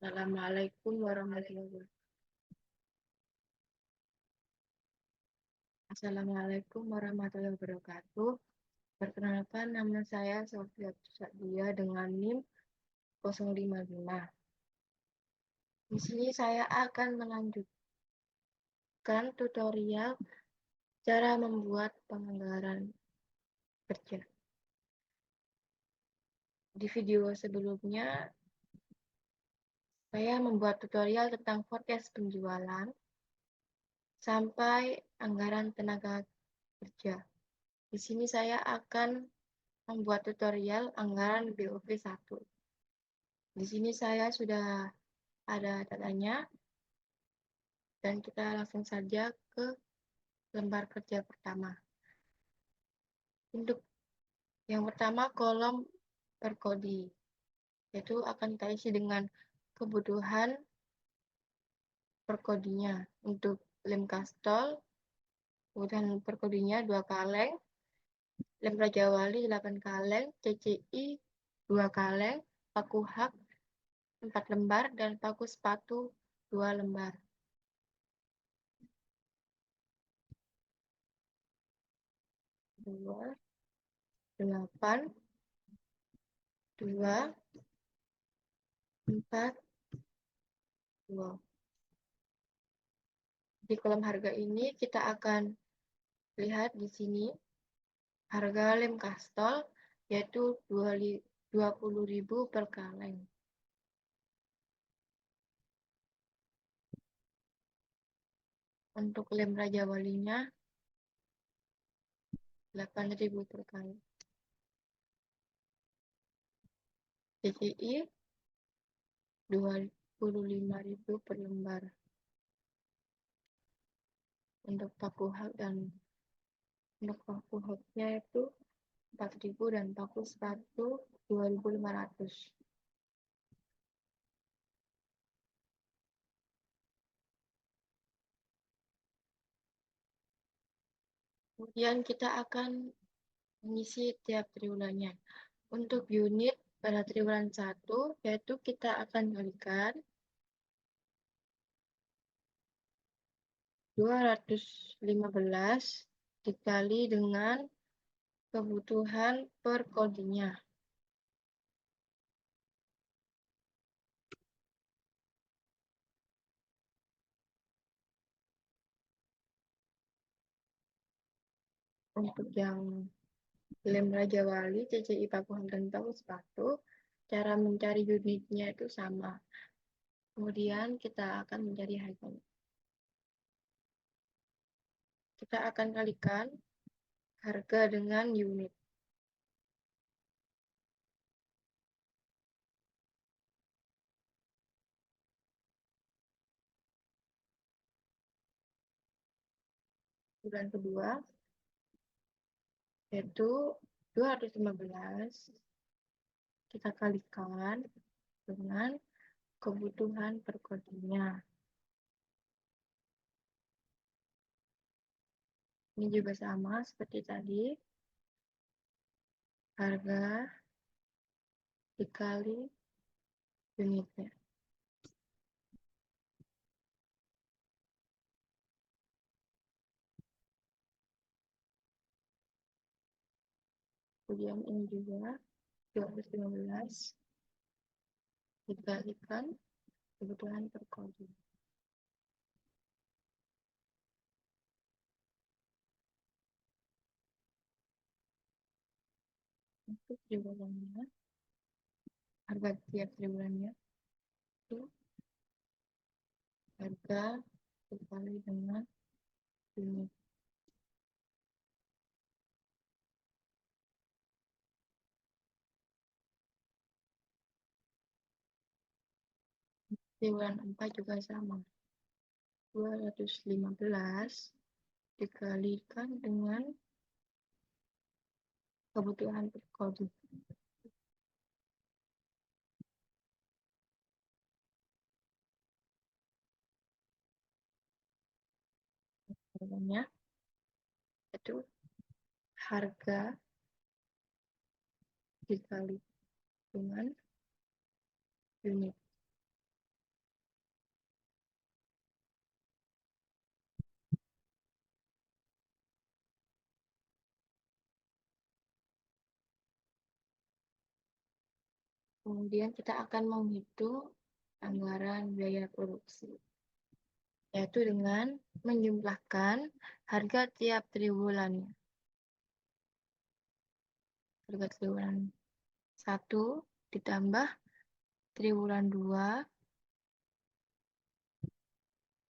Assalamualaikum warahmatullahi wabarakatuh. Assalamualaikum warahmatullahi wabarakatuh. Perkenalkan, nama saya Sofia Sadia dengan NIM 055. Di sini saya akan melanjutkan tutorial cara membuat penganggaran kerja. Di video sebelumnya, saya membuat tutorial tentang forecast penjualan sampai anggaran tenaga kerja. Di sini saya akan membuat tutorial anggaran BOP 1. Di sini saya sudah ada datanya, dan kita langsung saja ke lembar kerja pertama. Untuk yang pertama, kolom perkodi, yaitu akan kita isi dengan kebutuhan perkodinya. Untuk lem kastol, kebutuhan perkodinya 2 kaleng, lem Raja Wali 8 kaleng, CCI 2 kaleng, paku hak 4 lembar, dan paku sepatu 2 lembar. Dua, 8, 2, 4, 2. Di kolom harga ini kita akan lihat di sini harga lem kastol yaitu 20.000 per kaleng. Untuk lem Raja Walinya 8.000 per kaleng. CCI 25.000 per lembar. Untuk paku hak haknya itu 4.000 dan paku sepatu 2.500. Kemudian kita akan mengisi tiap triwulannya. Untuk unit pada triwulan 1, yaitu kita akan kalikan 215 dikali dengan kebutuhan per kodinya. Untuk yang lem Raja Wali, CCI paku hak dan paku sepatu, cara mencari unitnya itu sama. Kemudian kita akan mencari harganya. Kita akan kalikan harga dengan unit. Bulan kedua, yaitu 215, kita kalikan dengan kebutuhan per kodinya. Ini juga sama seperti tadi. Harga dikali unitnya. Kemudian ini juga 215 dikalikan kebutuhan per kodi. Untuk triwulannya, harga tiap triwulannya itu harga dikali dengan unit. Triwulan 4 juga sama. 215 dikalikan dengan kebutuhan per kodi. Harganya itu harga dikali dengan unit. Kemudian kita akan menghitung anggaran biaya produksi, yaitu dengan menjumlahkan harga tiap triwulannya. Harga triwulan 1 ditambah triwulan 2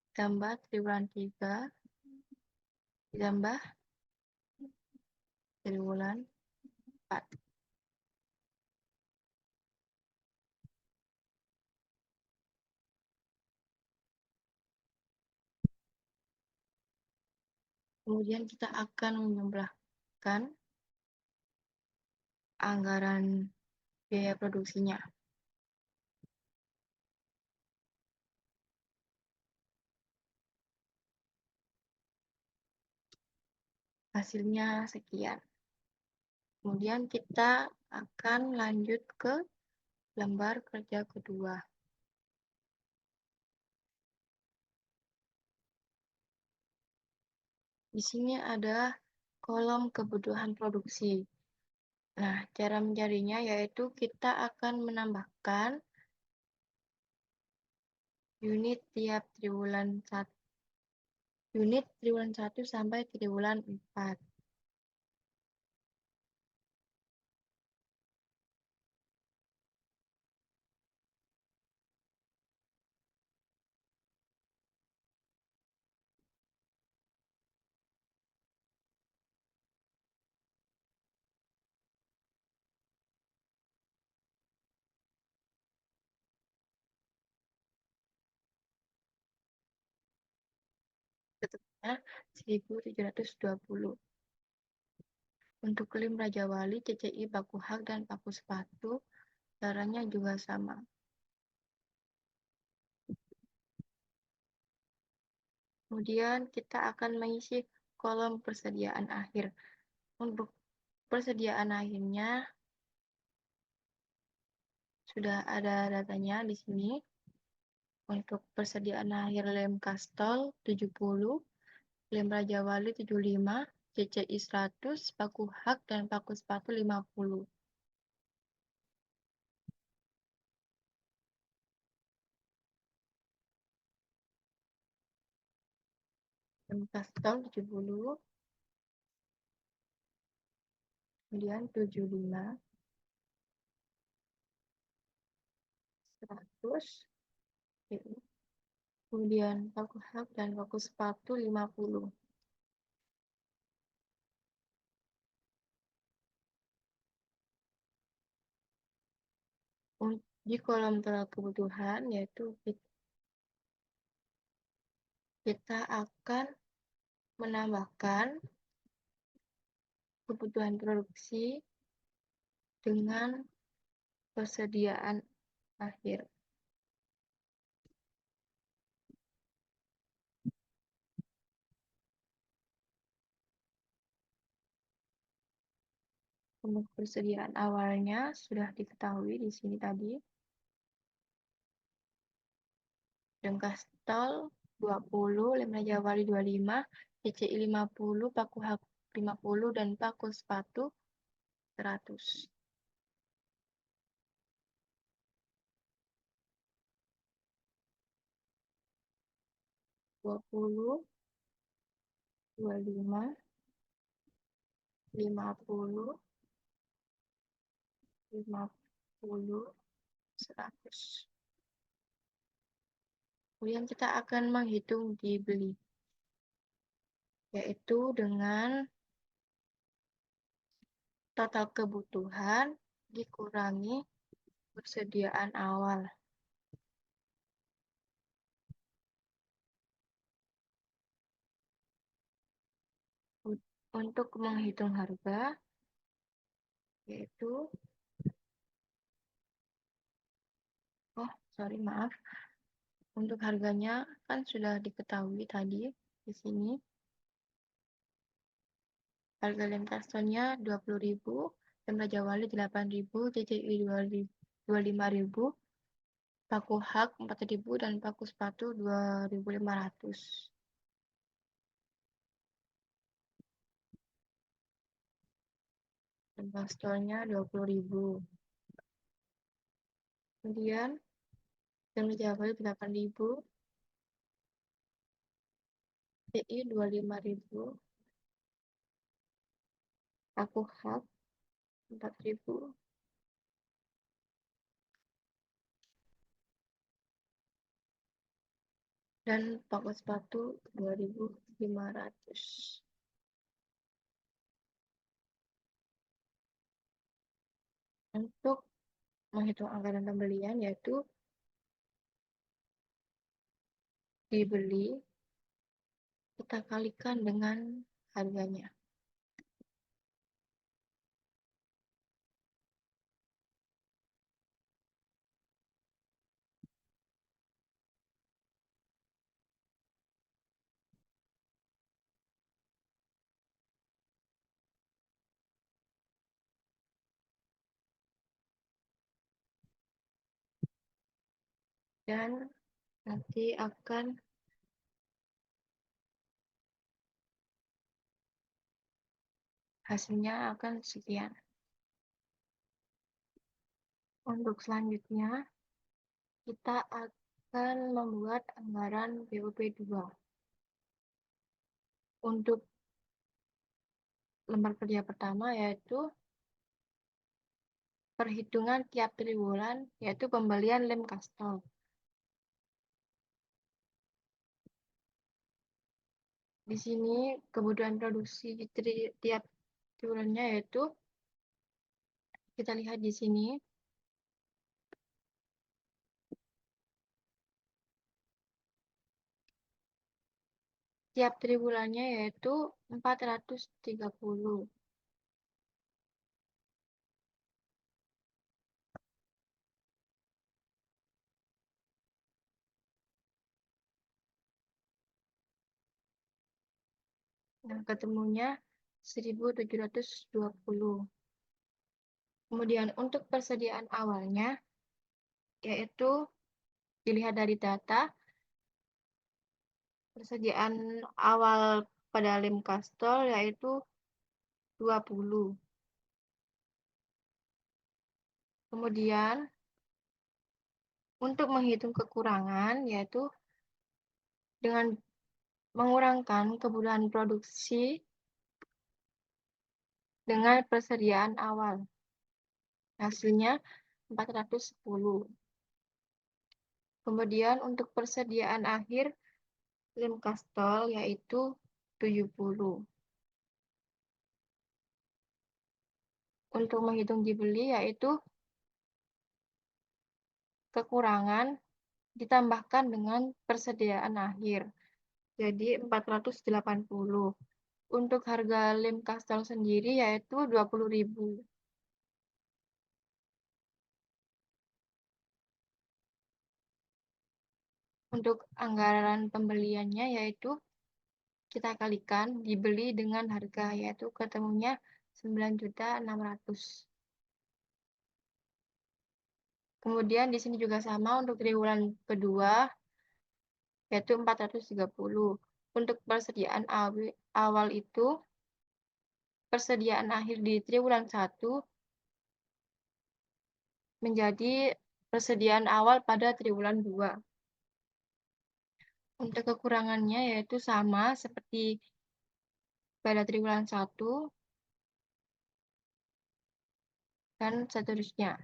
ditambah triwulan 3 ditambah triwulan 4. Kemudian kita akan menjumlahkan anggaran biaya produksinya. Hasilnya sekian. Kemudian kita akan lanjut ke lembar kerja kedua. Di sini ada kolom kebutuhan produksi. Nah, cara mencarinya yaitu kita akan menambahkan unit tiap triwulan 1 sampai triwulan 4. Tetapnya 1720. Untuk lem Raja Wali, CCI, baku hak, dan paku sepatu, caranya juga sama. Kemudian kita akan mengisi kolom persediaan akhir. Untuk persediaan akhirnya sudah ada datanya di sini. Untuk persediaan akhir lem Kastol 70, lem Raja Wali 75, CCI 100, paku hak, dan paku sepatu 50. Lem Kastol 70, kemudian 75, 100, kemudian paku hak dan paku sepatu 50. Di kolom telah kebutuhan, yaitu kita akan menambahkan kebutuhan produksi dengan persediaan akhir. Untuk persediaan awalnya sudah diketahui di sini tadi. Lem Kastol 20, lem Raja Wali 25, CCI 50, paku hak 50, dan paku sepatu 100. 20, 25, 50, 50, 100. Kemudian kita akan menghitung dibeli, yaitu dengan total kebutuhan dikurangi persediaan awal. Untuk menghitung harga, yaitu, maaf, untuk harganya kan sudah diketahui tadi di sini. Harga lem Kastonnya 20.000, lem Raja Wali 8.000, CCI 25.000, paku hak 4.000, dan paku sepatu 2.500. Lem Kastonnya 20.000. Kemudian jam kerja awal 8.000, TI 25.000, aku hak 4.000, dan paku sepatu 2.500. Untuk menghitung anggaran pembelian, yaitu dibeli kita kalikan dengan harganya. Dan nanti akan hasilnya akan sekian. Untuk selanjutnya, kita akan membuat anggaran BUP 2. Untuk lembar kerja pertama yaitu perhitungan tiap triwulan, yaitu pembelian lem kastol. Di sini kebutuhan produksi tiap triwulannya yaitu kita lihat di sini. Tiap triwulannya yaitu 430. Nah, ketemunya 1.720. Kemudian untuk persediaan awalnya, yaitu dilihat dari data, persediaan awal pada lem kastol yaitu 20. Kemudian untuk menghitung kekurangan, yaitu dengan mengurangkan kebutuhan produksi dengan persediaan awal. Hasilnya 410. Kemudian untuk persediaan akhir lem kastol yaitu 70. Untuk menghitung dibeli yaitu kekurangan ditambahkan dengan persediaan akhir. Jadi 480. Untuk harga lem kastol sendiri yaitu 20.000. Untuk anggaran pembeliannya yaitu kita kalikan dibeli dengan harga, yaitu ketemunya 9.600. Kemudian di sini juga sama untuk triwulan kedua yaitu 430. Untuk persediaan awal itu persediaan akhir di triwulan 1 menjadi persediaan awal pada triwulan 2. Untuk kekurangannya yaitu sama seperti pada triwulan 1 dan seterusnya.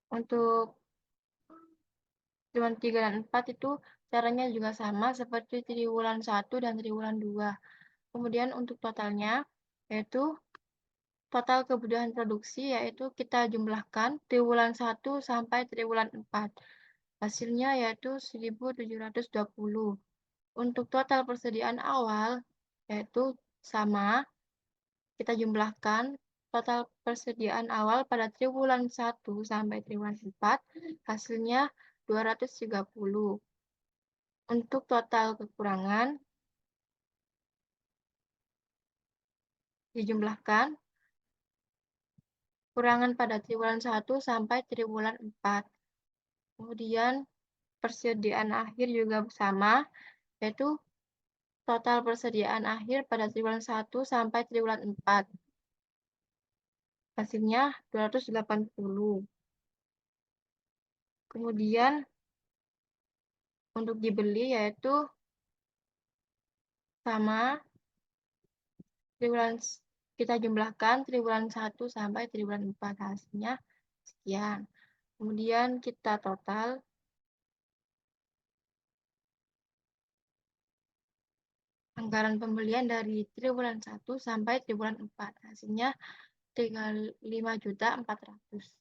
Untuk triwulan 3 dan 4 itu caranya juga sama seperti triwulan 1 dan triwulan 2. Kemudian untuk totalnya yaitu total kebutuhan produksi yaitu kita jumlahkan triwulan 1 sampai triwulan 4. Hasilnya yaitu 1.720. Untuk total persediaan awal yaitu sama, kita jumlahkan total persediaan awal pada triwulan 1 sampai triwulan 4, hasilnya 230. Untuk total kekurangan dijumlahkan kurangan pada triwulan 1 sampai triwulan 4. Kemudian persediaan akhir juga sama, yaitu total persediaan akhir pada triwulan 1 sampai triwulan 4. Hasilnya 280. Kemudian untuk dibeli yaitu sama triwulan kita jumlahkan triwulan 1 sampai triwulan 4, hasilnya sekian. Kemudian kita total anggaran pembelian dari triwulan 1 sampai triwulan 4, hasilnya 35.400.000.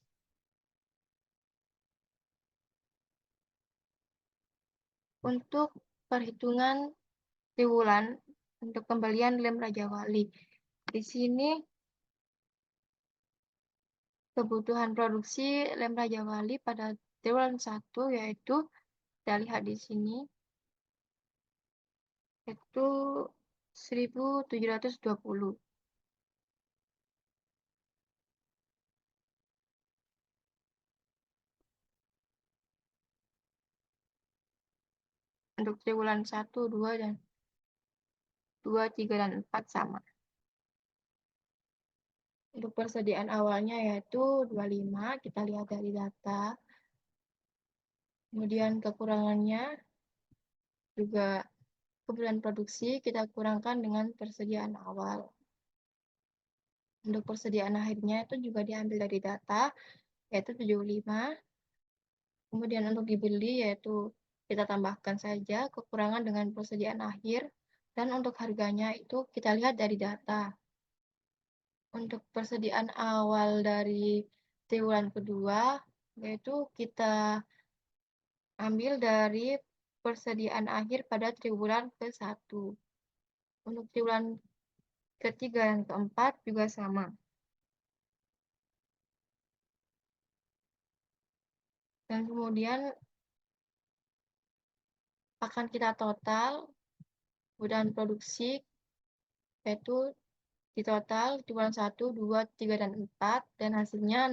Untuk perhitungan triwulan untuk pembelian lem Raja Wali. Di sini kebutuhan produksi lem Raja Wali pada triwulan 1 yaitu kita lihat di sini itu 1.720. Untuk triwulan 1, 2, dan 2, 3, dan 4 sama. Untuk persediaan awalnya yaitu 25, kita lihat dari data. Kemudian kekurangannya juga kebutuhan produksi kita kurangkan dengan persediaan awal. Untuk persediaan akhirnya itu juga diambil dari data, yaitu 75. Kemudian untuk dibeli yaitu kita tambahkan saja kekurangan dengan persediaan akhir. Dan untuk harganya itu kita lihat dari data. Untuk persediaan awal dari triwulan kedua, yaitu kita ambil dari persediaan akhir pada triwulan ke-1. Untuk triwulan ketiga dan keempat juga sama. Dan kemudian akan kita total kebutuhan produksi, yaitu di total triwulan 1, 2, 3, dan 4, dan hasilnya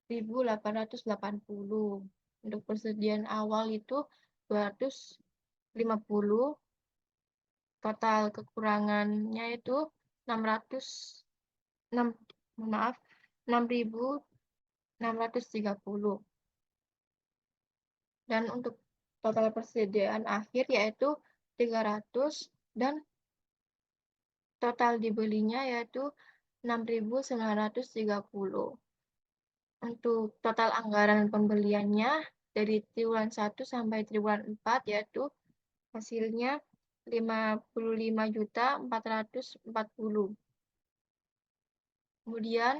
6.880. Untuk persediaan awal itu 250, total kekurangannya itu 6.630. Dan untuk total persediaan akhir yaitu 300, dan total dibelinya yaitu 6.930. Untuk total anggaran pembeliannya dari triwulan 1 sampai triwulan 4 yaitu hasilnya 55.440. Kemudian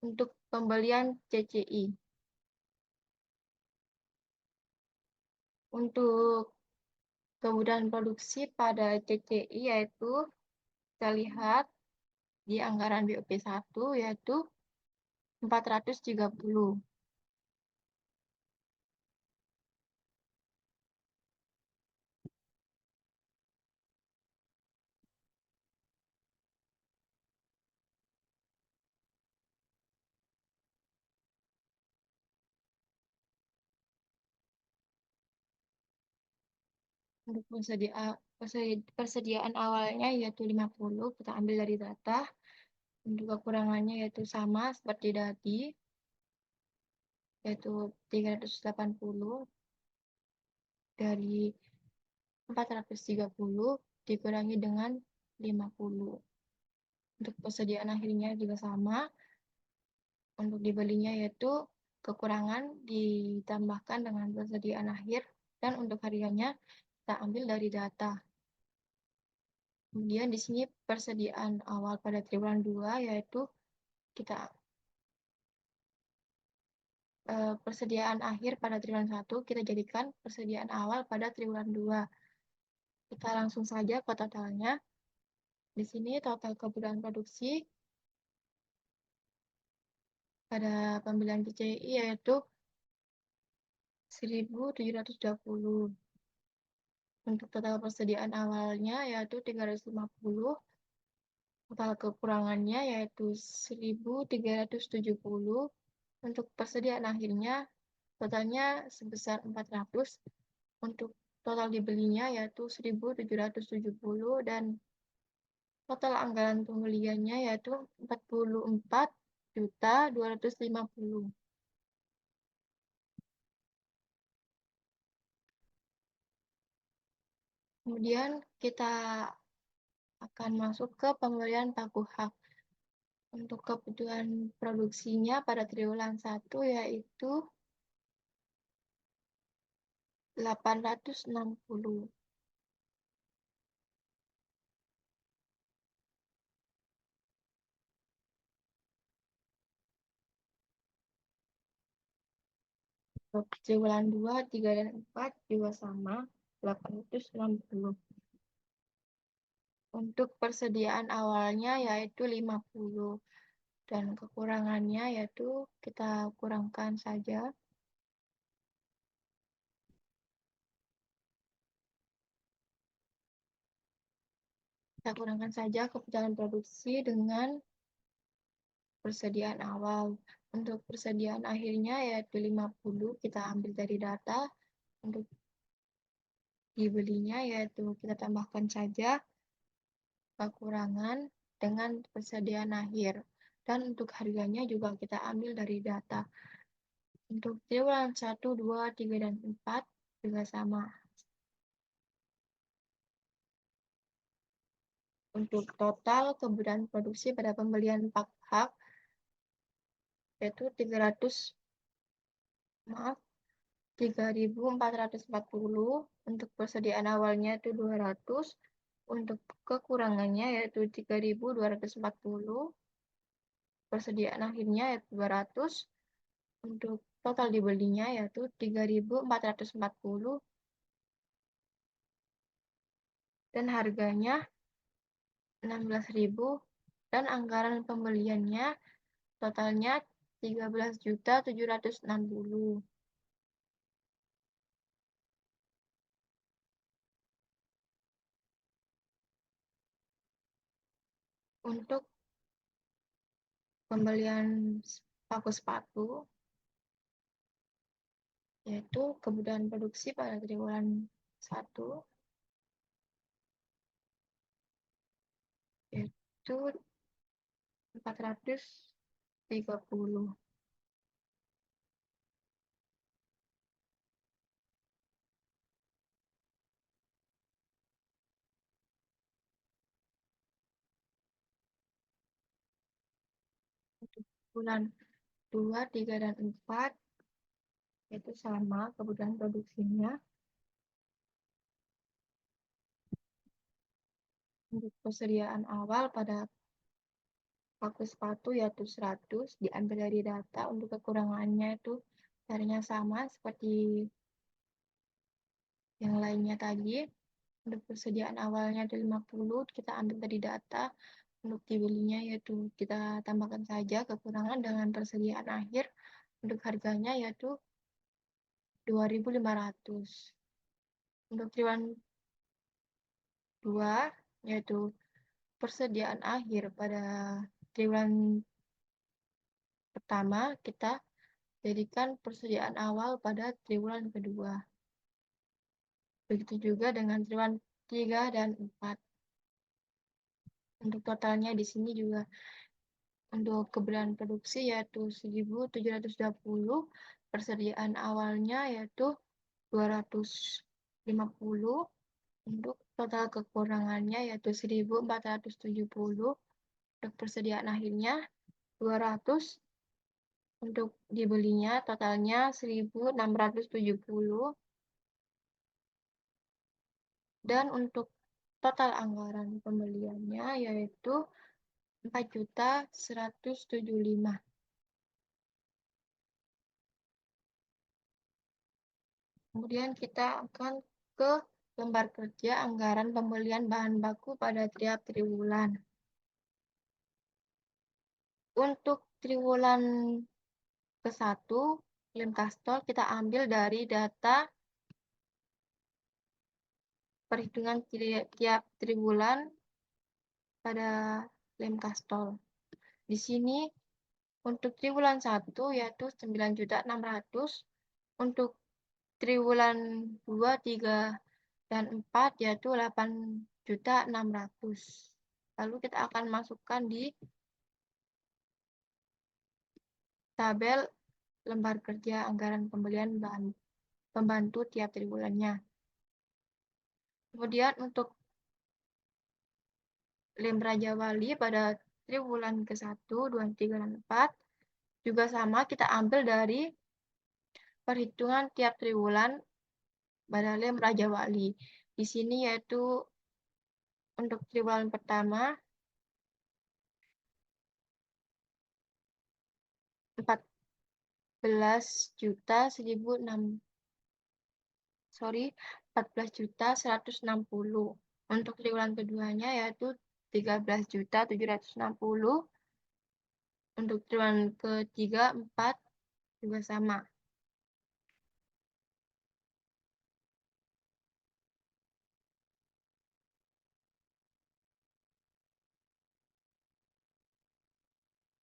untuk pembelian CCI. Untuk kebutuhan produksi pada CCI yaitu kita lihat di anggaran BOP 1 yaitu 430. Untuk persediaan awalnya yaitu 50, kita ambil dari data. Untuk kekurangannya yaitu sama seperti tadi, yaitu 380 dari 430 dikurangi dengan 50. Untuk persediaan akhirnya juga sama. Untuk dibelinya yaitu kekurangan ditambahkan dengan persediaan akhir, dan untuk harganya kita ambil dari data. Kemudian di sini persediaan awal pada triwulan 2 yaitu kita persediaan akhir pada triwulan 1 kita jadikan persediaan awal pada triwulan 2. Kita langsung saja ke totalnya. Di sini total kebutuhan produksi pada pembelian PCI yaitu 1.720. Untuk total persediaan awalnya yaitu 350. Total kekurangannya yaitu 1.370. Untuk persediaan akhirnya totalnya sebesar 400. Untuk total dibelinya yaitu 1.770 dan total anggaran pembeliannya yaitu 44.250.000. Kemudian kita akan masuk ke pembelian paku hak. Untuk kebutuhan produksinya pada triwulan 1 yaitu 860. Untuk triwulan 2, 3, dan 4 juga sama, 860. Untuk persediaan awalnya yaitu 50 dan kekurangannya yaitu kita kurangkan saja. Kita kurangkan saja kebutuhan produksi dengan persediaan awal. Untuk persediaan akhirnya yaitu 50, kita ambil dari data. Untuk dibelinya yaitu kita tambahkan saja kekurangan dengan persediaan akhir. Dan untuk harganya juga kita ambil dari data. Untuk triwulan 1, 2, 3, dan 4 juga sama. Untuk total kebutuhan produksi pada pembelian pak hak yaitu 3.440. Untuk persediaan awalnya itu 200. Untuk kekurangannya yaitu 3.240. Persediaan akhirnya yaitu 200. Untuk total dibelinya yaitu 3.440 dan harganya 16.000 dan anggaran pembeliannya totalnya 13.760. Untuk pembelian paku sepatu yaitu kebutuhan produksi pada triwulan 1 yaitu 430. Untuk bulan 2, 3, dan 4 itu sama kebutuhan produksinya. Untuk persediaan awal pada paku sepatu yaitu 100, diambil dari data. Untuk kekurangannya itu caranya sama seperti yang lainnya tadi. Untuk persediaan awalnya itu 50, kita ambil dari data. Untuk dibelinya yaitu kita tambahkan saja kekurangan dengan persediaan akhir. Untuk harganya yaitu 2.500. Untuk triwulan 2 yaitu persediaan akhir pada triwulan pertama kita jadikan persediaan awal pada triwulan kedua. Begitu juga dengan triwulan 3 dan 4. Untuk totalnya di sini juga untuk kebutuhan produksi yaitu 1.720, persediaan awalnya yaitu 250. Untuk total kekurangannya yaitu 1.470. Untuk persediaan akhirnya 200. Untuk dibelinya totalnya 1.670. Dan untuk total anggaran pembeliannya yaitu 4.175. Kemudian kita akan ke lembar kerja anggaran pembelian bahan baku pada tiap triwulan. Untuk triwulan ke-1, lem kastol kita ambil dari data perhitungan tiap triwulan pada lem kastol. Di sini untuk triwulan 1 yaitu 9.600.000. Untuk triwulan 2, 3, dan 4 yaitu 8.600.000. Lalu kita akan masukkan di tabel lembar kerja anggaran pembelian bahan pembantu tiap triwulannya. Kemudian untuk lem Raja Wali pada triwulan ke-1, 2, 3, dan 4 juga sama, kita ambil dari perhitungan tiap triwulan pada lem Raja Wali. Di sini yaitu untuk triwulan pertama 14.160. Untuk triwulan keduanya yaitu 13.760. Untuk triwulan ketiga 4 juga sama.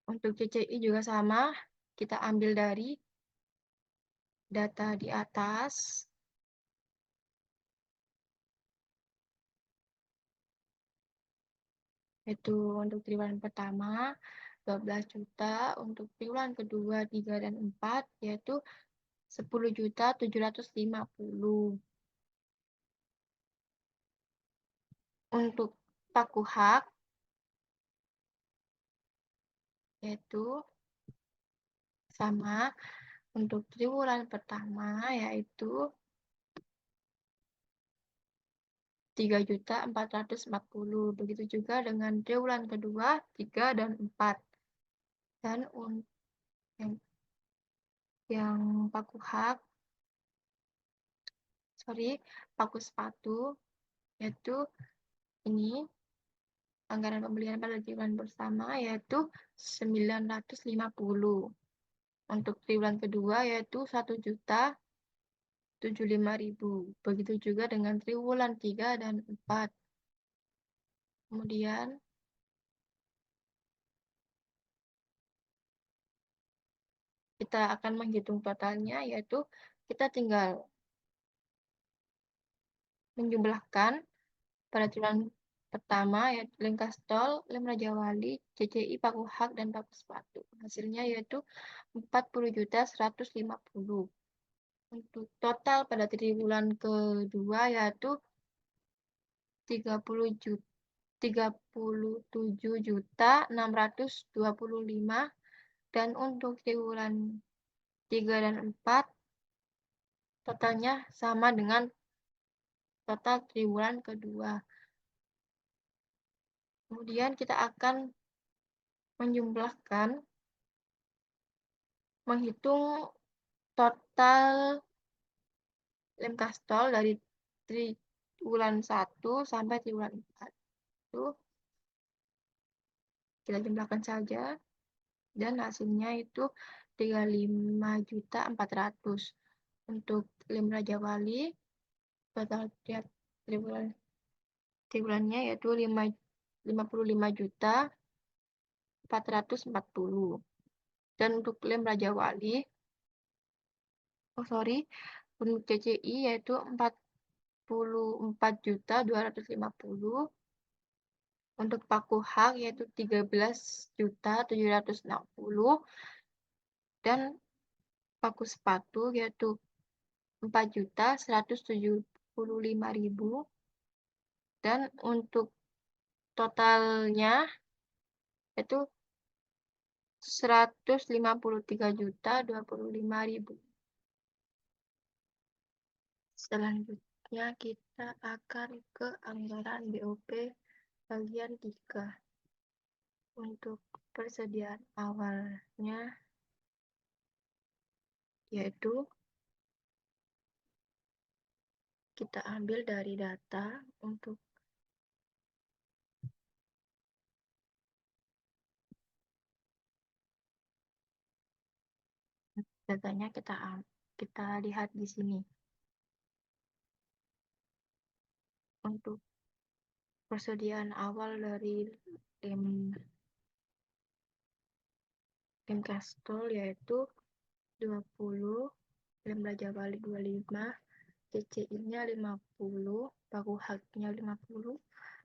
Untuk CCI juga sama, kita ambil dari data di atas. Itu untuk triwulan pertama 12 juta, untuk triwulan kedua 3 dan 4 yaitu 10.750. Untuk paku hak yaitu sama, untuk triwulan pertama yaitu 3.440. Begitu juga dengan triwulan kedua 3 dan 4. Dan yang paku hak, paku sepatu yaitu ini anggaran pembelian pada triwulan bersama yaitu 950. Untuk triwulan kedua yaitu 1.075.000. Begitu juga dengan triwulan 3 dan 4. Kemudian kita akan menghitung totalnya, yaitu kita tinggal menjumlahkan pada triwulan pertama yaitu lem Kastol, lem Raja Wali, CCI, paku hak, dan paku sepatu. Hasilnya yaitu 40.150. Untuk total pada triwulan kedua yaitu 37.625, dan untuk triwulan 3 dan 4 totalnya sama dengan total triwulan kedua. Kemudian kita akan menjumlahkan, menghitung total lem Kastol dari triwulan 1 sampai triwulan 4. Itu kita jumlahkan saja, dan hasilnya itu 35.400. Untuk lem Raja Wali total tiap triwulannya yaitu 55.440. Dan untuk lem Raja Wali, untuk CCI yaitu 44.250. Untuk paku hak yaitu 13.760. Dan paku sepatu yaitu 4.175.000. Dan untuk totalnya itu 153.025.000. Selanjutnya kita akan ke anggaran BOP bagian 3. Untuk persediaan awalnya yaitu kita ambil dari data. Untuk datanya kita lihat di sini. Untuk persediaan awal dari lem Kastol yaitu 20, lem Raja Wali 25, CCI-nya 50, paku haknya 50,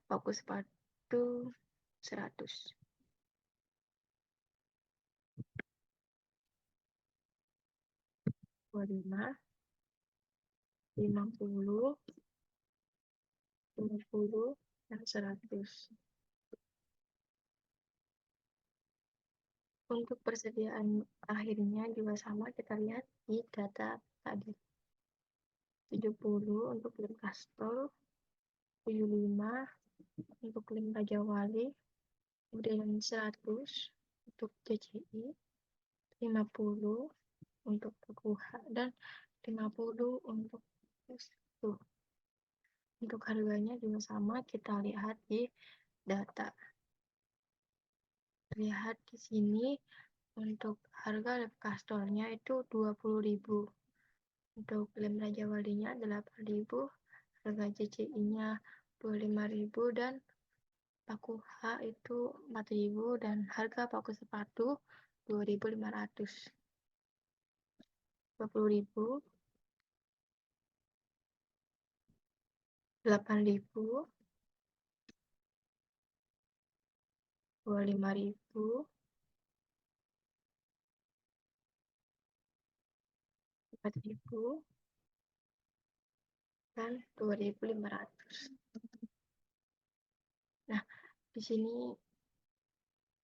paku sepatu 100. 25, 50, 20, dan 100. Untuk persediaan akhirnya juga sama, kita lihat di data tadi. 70 untuk lem kastol, 75 untuk lem Raja Wali, kemudian 100 untuk CCI, 50 untuk Teguha, dan 50 untuk tuh. Untuk harganya juga sama, kita lihat di data. Lihat di sini untuk harga lem kastolnya itu 20.000. Untuk lem Raja Walinya 8.000, harga CCI-nya 25.000, dan paku H itu 4.000, dan harga paku sepatu 2.500. 20.000, 8.000, 25.000, 4.000, dan 2.500. Nah, di sini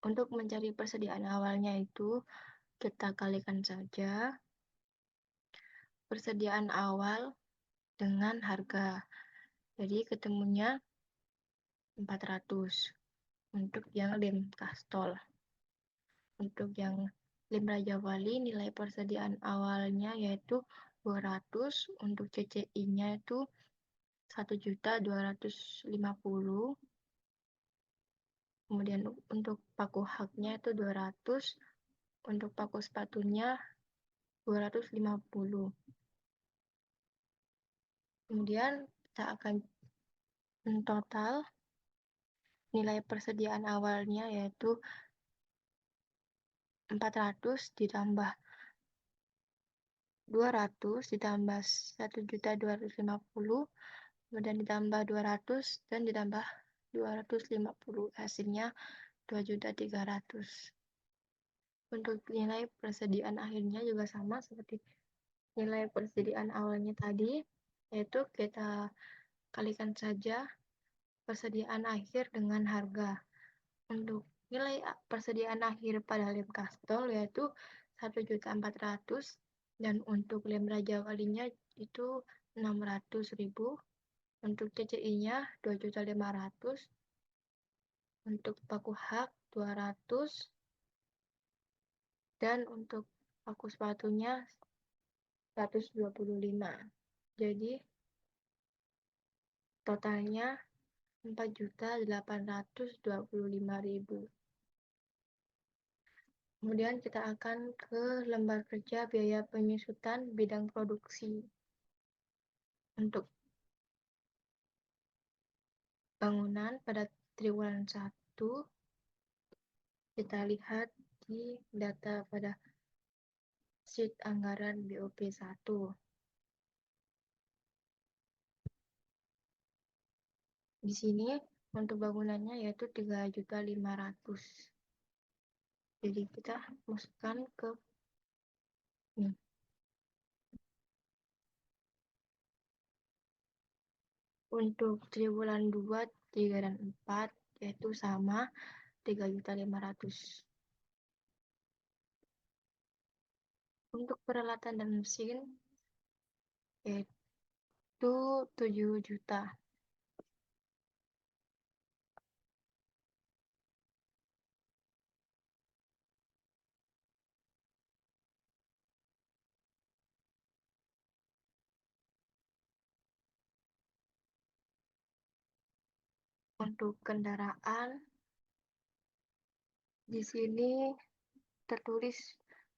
untuk mencari persediaan awalnya itu kita kalikan saja persediaan awal dengan harga. Jadi ketemunya 400 untuk yang lem kastol. Untuk yang lem Raja Wali nilai persediaan awalnya yaitu 200, untuk CCI-nya itu 1.250.000. Kemudian untuk paku haknya itu 200, untuk paku sepatunya 250. Kemudian kita akan total nilai persediaan awalnya yaitu 400 ditambah 200 ditambah 1.250, kemudian ditambah 200 dan ditambah 250, hasilnya 2.300.000. Untuk nilai persediaan akhirnya juga sama seperti nilai persediaan awalnya tadi, yaitu kita kalikan saja persediaan akhir dengan harga. Untuk nilai persediaan akhir pada lem kastol yaitu 1.400.000, dan untuk lem Raja Walinya itu 600.000, untuk CCI-nya 2.500.000, untuk paku hak 200, dan untuk paku sepatunya 125. Jadi totalnya 4.825.000. Kemudian kita akan ke lembar kerja biaya penyusutan bidang produksi. Untuk bangunan pada triwulan 1, kita lihat di data pada sheet anggaran BOP 1. Di sini untuk bangunannya yaitu 3.500.000. Jadi kita masukkan ke ini. Untuk triwulan 2, 3, dan 4 yaitu sama 3.500.000. Untuk peralatan dan mesin yaitu 7 juta. Untuk kendaraan di sini tertulis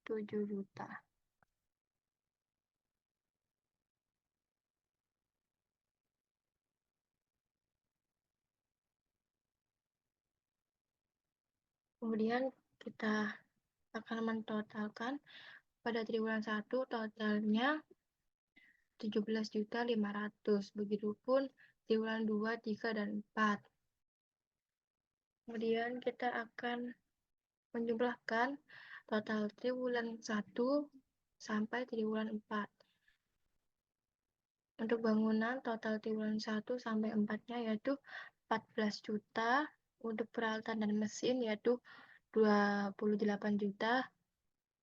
7 juta. Kemudian kita akan mentotalkan pada triwulan 1 totalnya 17.500.000. Begitupun triwulan 2, 3, dan 4. Kemudian kita akan menjumlahkan total triwulan 1 sampai triwulan 4. Untuk bangunan total triwulan 1 sampai 4-nya yaitu 14 juta, untuk peralatan dan mesin yaitu 28 juta,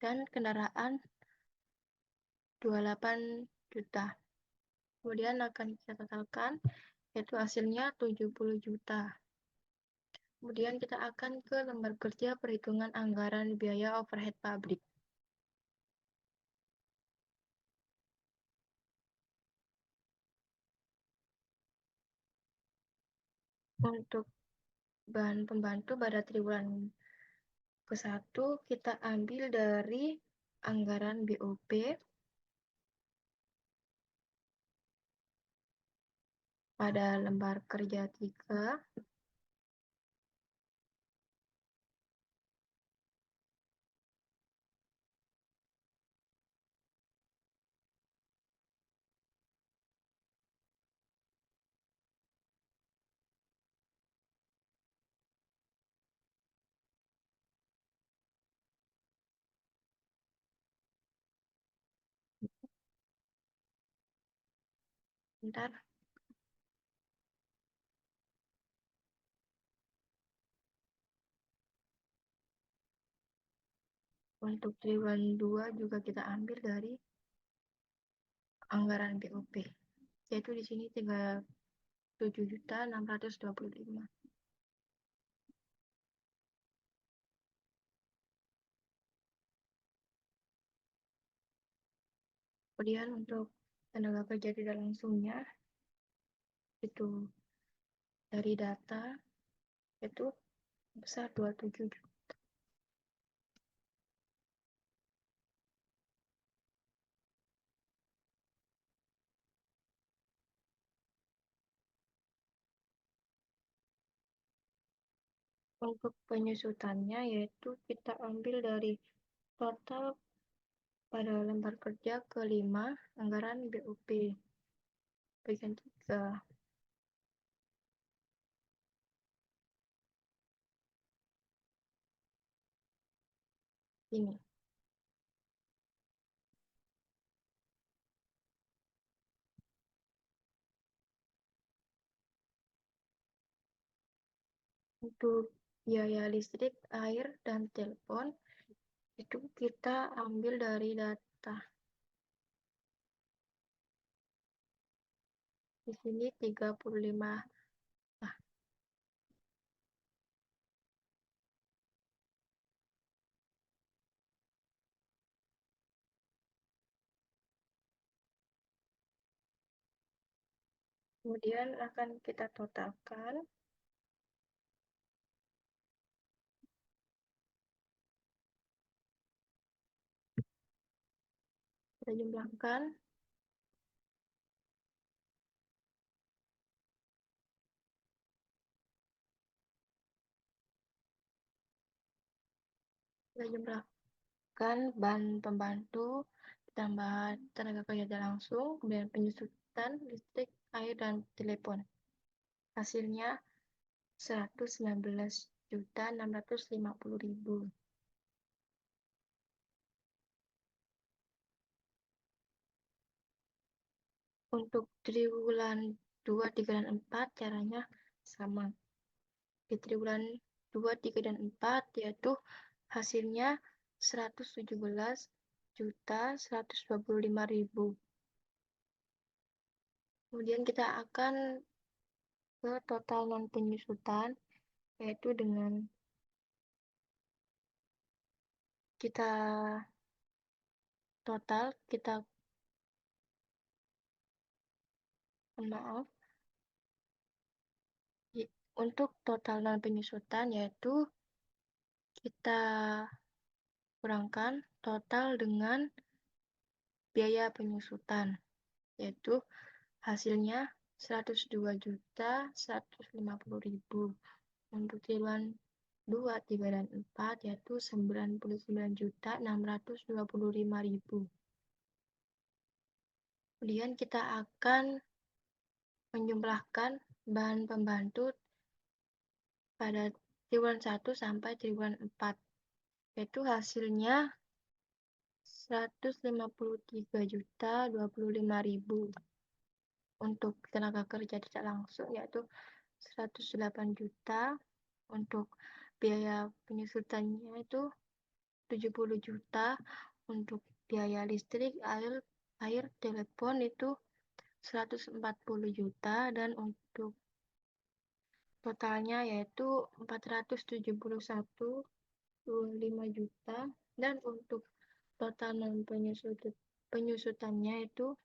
dan kendaraan 28 juta. Kemudian akan kita totalkan, yaitu hasilnya 70 juta. Kemudian kita akan ke lembar kerja perhitungan anggaran biaya overhead pabrik. Untuk bahan pembantu pada triwulan ke-1 kita ambil dari anggaran BOP pada lembar kerja 3. Bentar. Untuk triwulan 2 juga kita ambil dari anggaran BOP, yaitu di sini 37.625. Kemudian untuk tenaga kerja tidak langsungnya itu dari data itu besar 27 juta. Untuk penyusutannya yaitu kita ambil dari total pada lembar kerja ke-5 anggaran BOP bagian 3. Ini. Untuk biaya listrik, air, dan telepon itu kita ambil dari data. Di sini 35. Nah, kemudian akan kita totalkan. Kita jumlahkan. Kita jumlahkan bahan pembantu, ditambah tenaga kerja tidak langsung, kemudian penyusutan, listrik, air, dan telepon. Hasilnya 119.650.000. Untuk triwulan 2, 3, dan 4 caranya sama. Di triwulan 2, 3, dan 4 yaitu hasilnya 117.125.000. Kemudian kita akan ke total non penyusutan, yaitu dengan kita maaf, untuk total non penyusutan yaitu kita kurangkan total dengan biaya penyusutan, yaitu hasilnya 102.150.000. Untuk triwulan 2, 3, dan 4 yaitu 99.625.000. Kemudian kita akan menjumlahkan bahan pembantu pada triwulan 1 sampai triwulan 4, yaitu hasilnya 153.025.000. Untuk tenaga kerja tidak langsung yaitu 108 juta, untuk biaya penyusutannya itu 70 juta, untuk biaya listrik, air, telepon itu 140 juta, dan untuk totalnya yaitu 471,5 juta, dan untuk total non penyusutannya itu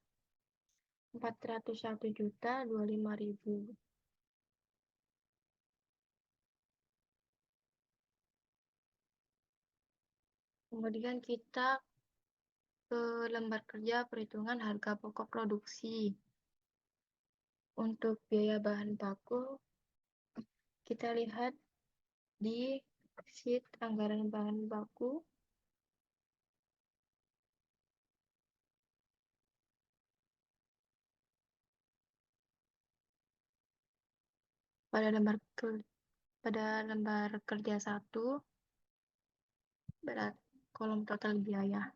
401.025.000. Kemudian kita ke lembar kerja perhitungan harga pokok produksi. Untuk biaya bahan baku, kita lihat di sheet anggaran bahan baku. Pada lembar kerja 1, pada kolom total biaya.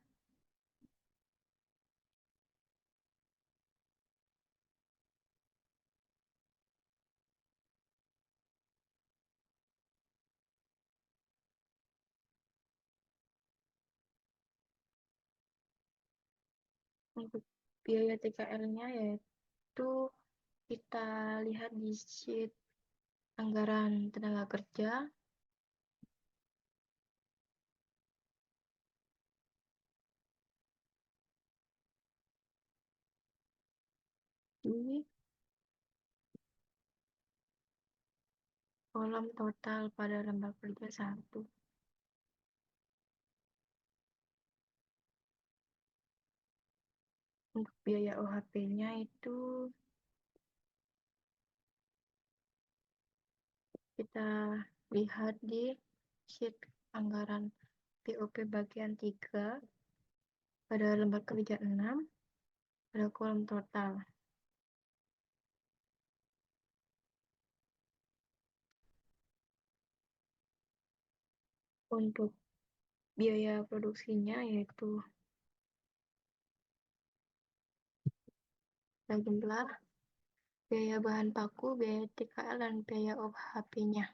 Untuk biaya TKL-nya yaitu kita lihat di sheet anggaran tenaga kerja. Di kolom total pada lembar kerja 1. Untuk biaya OHP-nya itu kita lihat di sheet anggaran POP bagian 3 pada lembar kerja 6 pada kolom total. Untuk biaya produksinya yaitu jumlah biaya bahan baku, biaya TKL, dan biaya OHP-nya.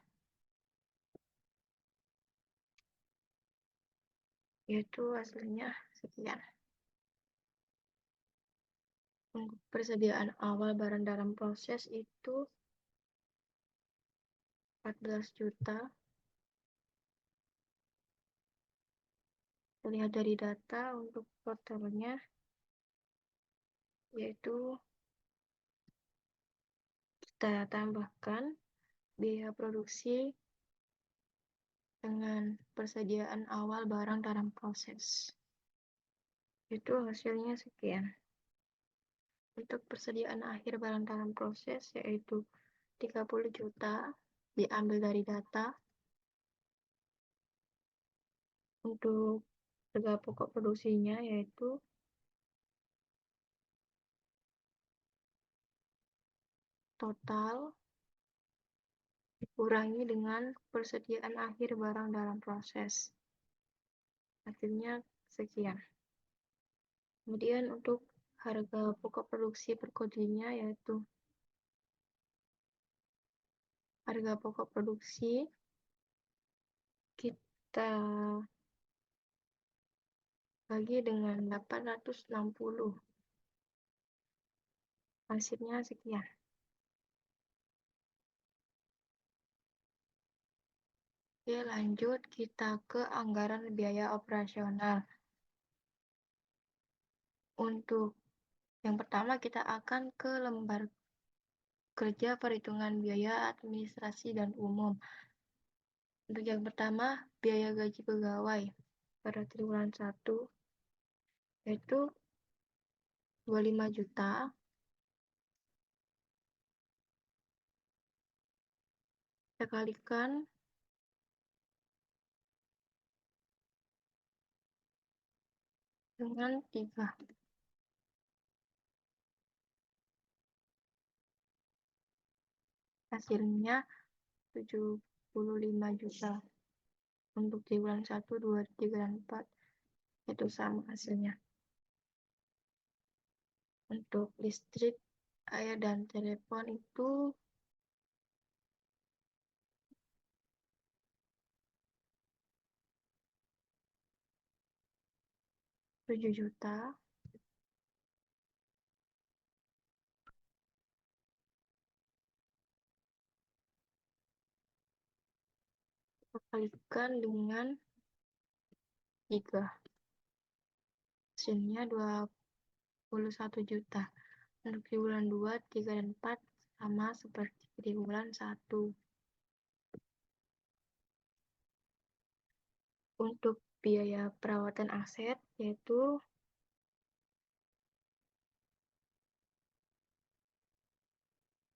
Yaitu hasilnya sekian. Untuk persediaan awal barang dalam proses itu 14 juta. Terlihat dari data untuk totalnya yaitu kita tambahkan biaya produksi dengan persediaan awal barang dalam proses. Itu hasilnya sekian. Untuk persediaan akhir barang dalam proses yaitu 30 juta diambil dari data. Untuk harga pokok produksinya yaitu total dikurangi dengan persediaan akhir barang dalam proses. Hasilnya sekian. Kemudian untuk harga pokok produksi per kodinya yaitu harga pokok produksi kita bagi dengan 860. Hasilnya sekian. Oke, lanjut kita ke anggaran biaya operasional. Untuk yang pertama kita akan ke lembar kerja perhitungan biaya administrasi dan umum. Untuk yang pertama, biaya gaji pegawai pada triwulan 1 yaitu 25 juta. Kita kalikan dengan 3. hasilnya 75 juta. Untuk triwulan 1, 2, 3, dan 4 itu sama hasilnya. Untuk listrik, air, dan telepon itu Rp7 juta. Kita kalikan dengan 3. Hasilnya 21 juta. Untuk triwulan 2, 3, dan 4 sama seperti triwulan 1. Untuk biaya perawatan aset yaitu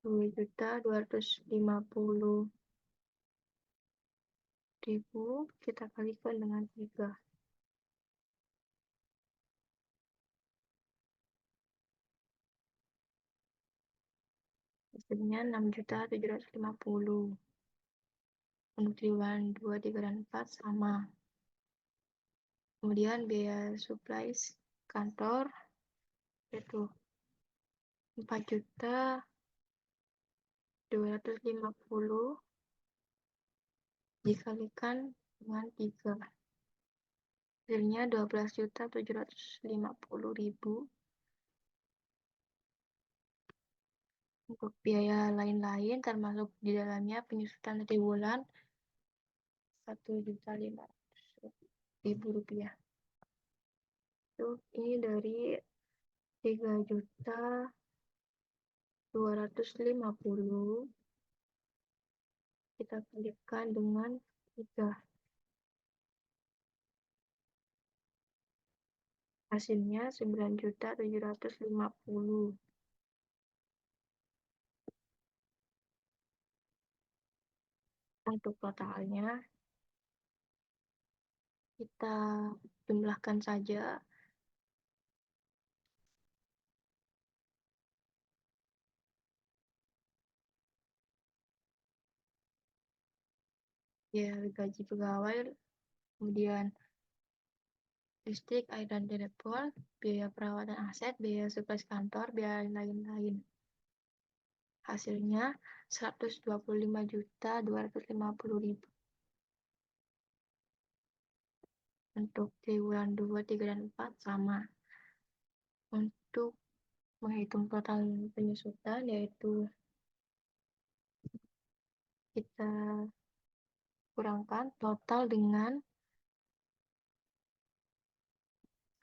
Rp2.250.000 kita kalikan dengan 3. Hasilnya 6.750.000. Untuk triwulan 2, 3, dan 4 sama. Kemudian biaya supplies kantor itu 4.250.000 dikalikan dengan 3. Hasilnya 12.750.000. Untuk biaya lain-lain termasuk di dalamnya penyusutan triwulan Rp1.500.000. Ini dari 3.250.000 kita kalikan dengan 3. Hasilnya 9.750.000. Untuk totalnya kita jumlahkan saja. Ya, gaji pegawai, kemudian listrik, air, dan telepon, biaya perawatan aset, biaya supplies kantor, biaya lain-lain. Hasilnya 125.250.000. Untuk triwulan 2, 3, dan 4 sama. Untuk menghitung total penyusutan yaitu kita kurangkan total dengan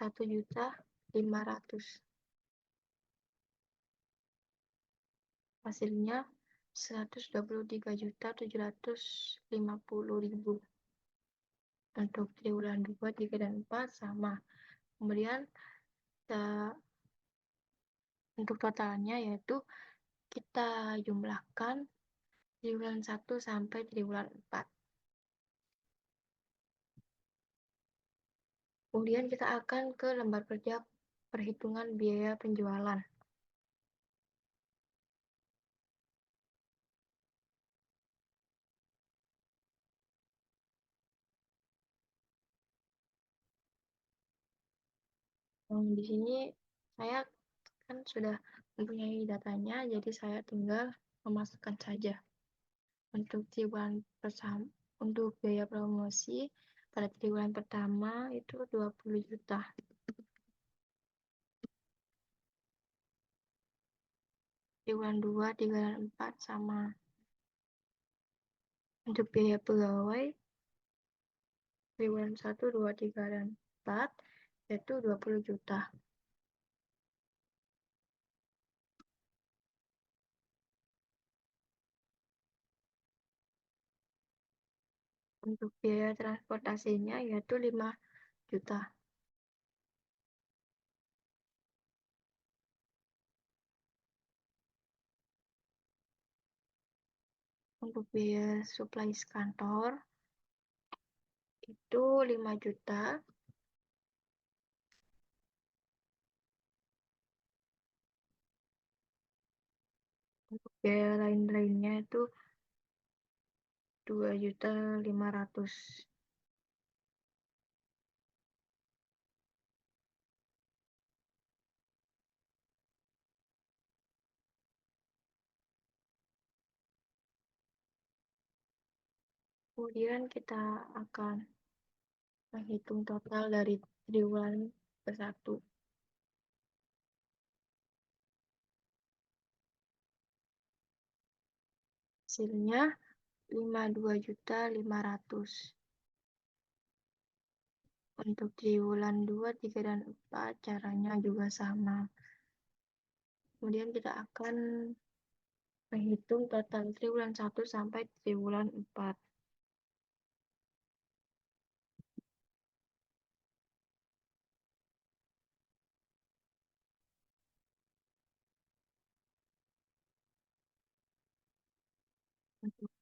1.500.000. Hasilnya 123.750.000. Untuk triwulan 2, 3, dan 4 sama. Kemudian untuk totalnya yaitu kita jumlahkan triwulan 1 sampai triwulan 4. Kemudian kita akan ke lembar kerja perhitungan biaya penjualan. Di sini saya kan sudah mempunyai datanya, jadi saya tinggal memasukkan saja. Untuk triwulan pertama, untuk biaya promosi pada triwulan pertama itu 20 juta. Triwulan 2, 3, dan 4 sama. Untuk biaya pegawai triwulan 1, 2, 3, dan 4 yaitu 20 juta. Untuk biaya transportasinya yaitu 5 juta. Untuk biaya supplies kantor itu 5 juta. Untuk biaya lain-lainnya itu 2.500.000. Kemudian kita akan menghitung total dari triwulan ke-1. Hasilnya 52.500.000. Untuk triwulan 2, 3, dan 4 caranya juga sama. Kemudian kita akan menghitung total triwulan 1 sampai triwulan 4. Untuk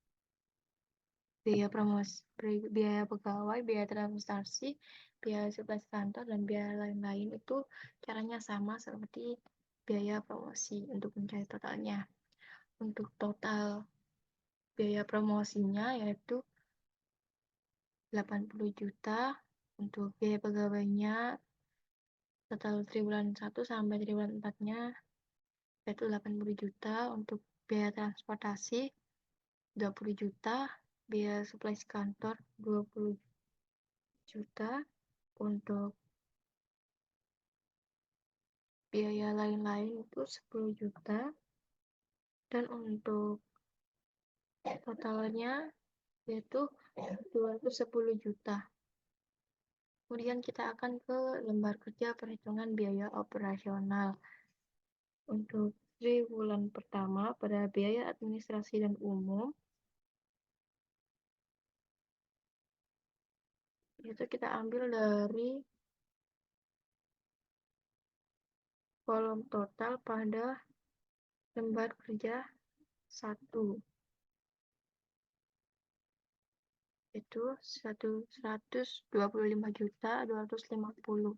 biaya promosi, biaya pegawai, biaya transportasi, biaya suplai kantor, dan biaya lain-lain itu caranya sama seperti biaya promosi untuk mencari totalnya. Untuk total biaya promosinya yaitu 80 juta, untuk biaya pegawainya total triwulan 1 sampai triwulan 4-nya yaitu 80 juta, untuk biaya transportasi 30 juta, biaya suplai kantor 20 juta, untuk biaya lain-lain itu 10 juta, dan untuk totalnya yaitu 210 juta. Kemudian kita akan ke lembar kerja perhitungan biaya operasional. Untuk triwulan pertama pada biaya administrasi dan umum, itu kita ambil dari kolom total pada lembar kerja 1, itu 125.250.000.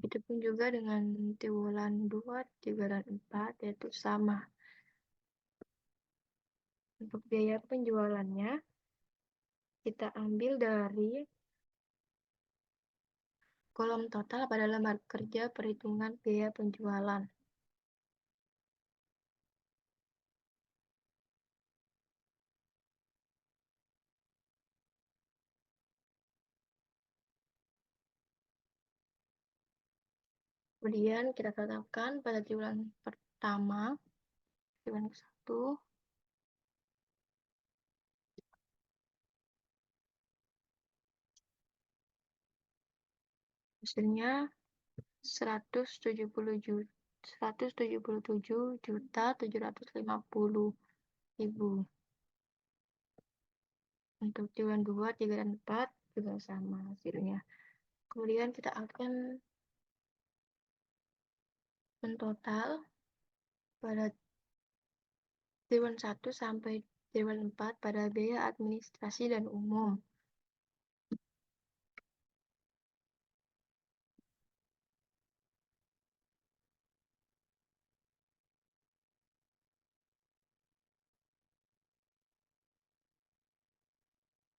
Begitupun juga dengan triwulan 2, 3, dan 4, yaitu sama. Untuk biaya penjualannya, kita ambil dari kolom total pada lembar kerja perhitungan biaya penjualan. Kemudian kita tetapkan pada triwulan pertama, triwulan ke-1, hasilnya 177.750.000. Untuk triwulan 2, 3, dan 4 juga sama hasilnya. Kemudian kita akan mentotal pada triwulan 1 sampai triwulan 4 pada biaya administrasi dan umum.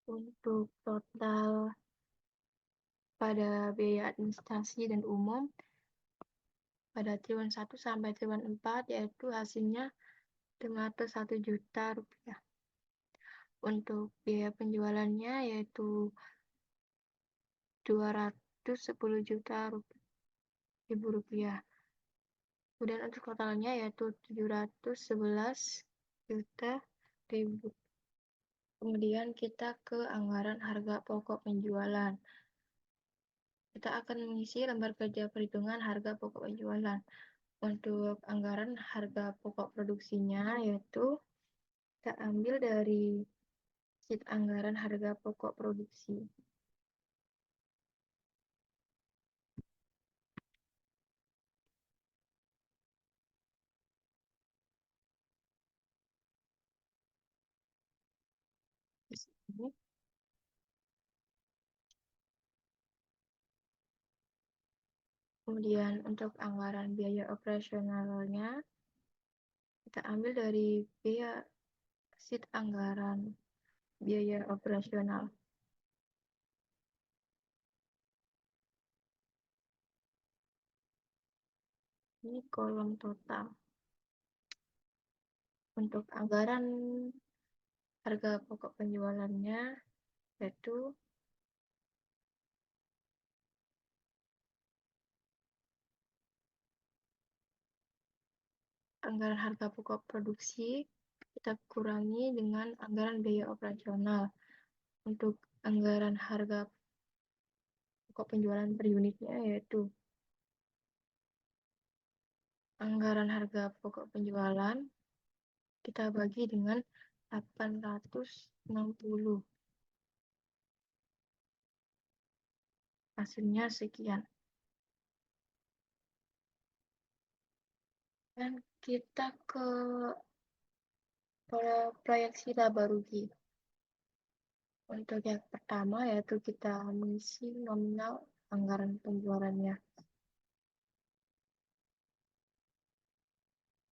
Untuk total pada biaya administrasi dan umum pada triwulan 1 sampai triwulan 4 yaitu hasilnya 501 juta rupiah. Untuk biaya penjualannya yaitu 210 juta rupiah. Kemudian untuk totalnya yaitu 711 juta ribu. Kemudian kita ke anggaran harga pokok penjualan. Kita akan mengisi lembar kerja perhitungan harga pokok penjualan. Untuk anggaran harga pokok produksinya yaitu kita ambil dari sheet anggaran harga pokok produksi. Di sini Kemudian untuk anggaran biaya operasionalnya, kita ambil dari biaya sheet anggaran biaya operasional. Ini kolom total. Untuk anggaran harga pokok penjualannya, yaitu anggaran harga pokok produksi kita kurangi dengan anggaran biaya operasional. Untuk anggaran harga pokok penjualan per unitnya yaitu anggaran harga pokok penjualan kita bagi dengan 860. Hasilnya sekian. Dan kita ke proyeksi laba rugi. Untuk yang pertama yaitu kita mengisi nominal anggaran penjualannya.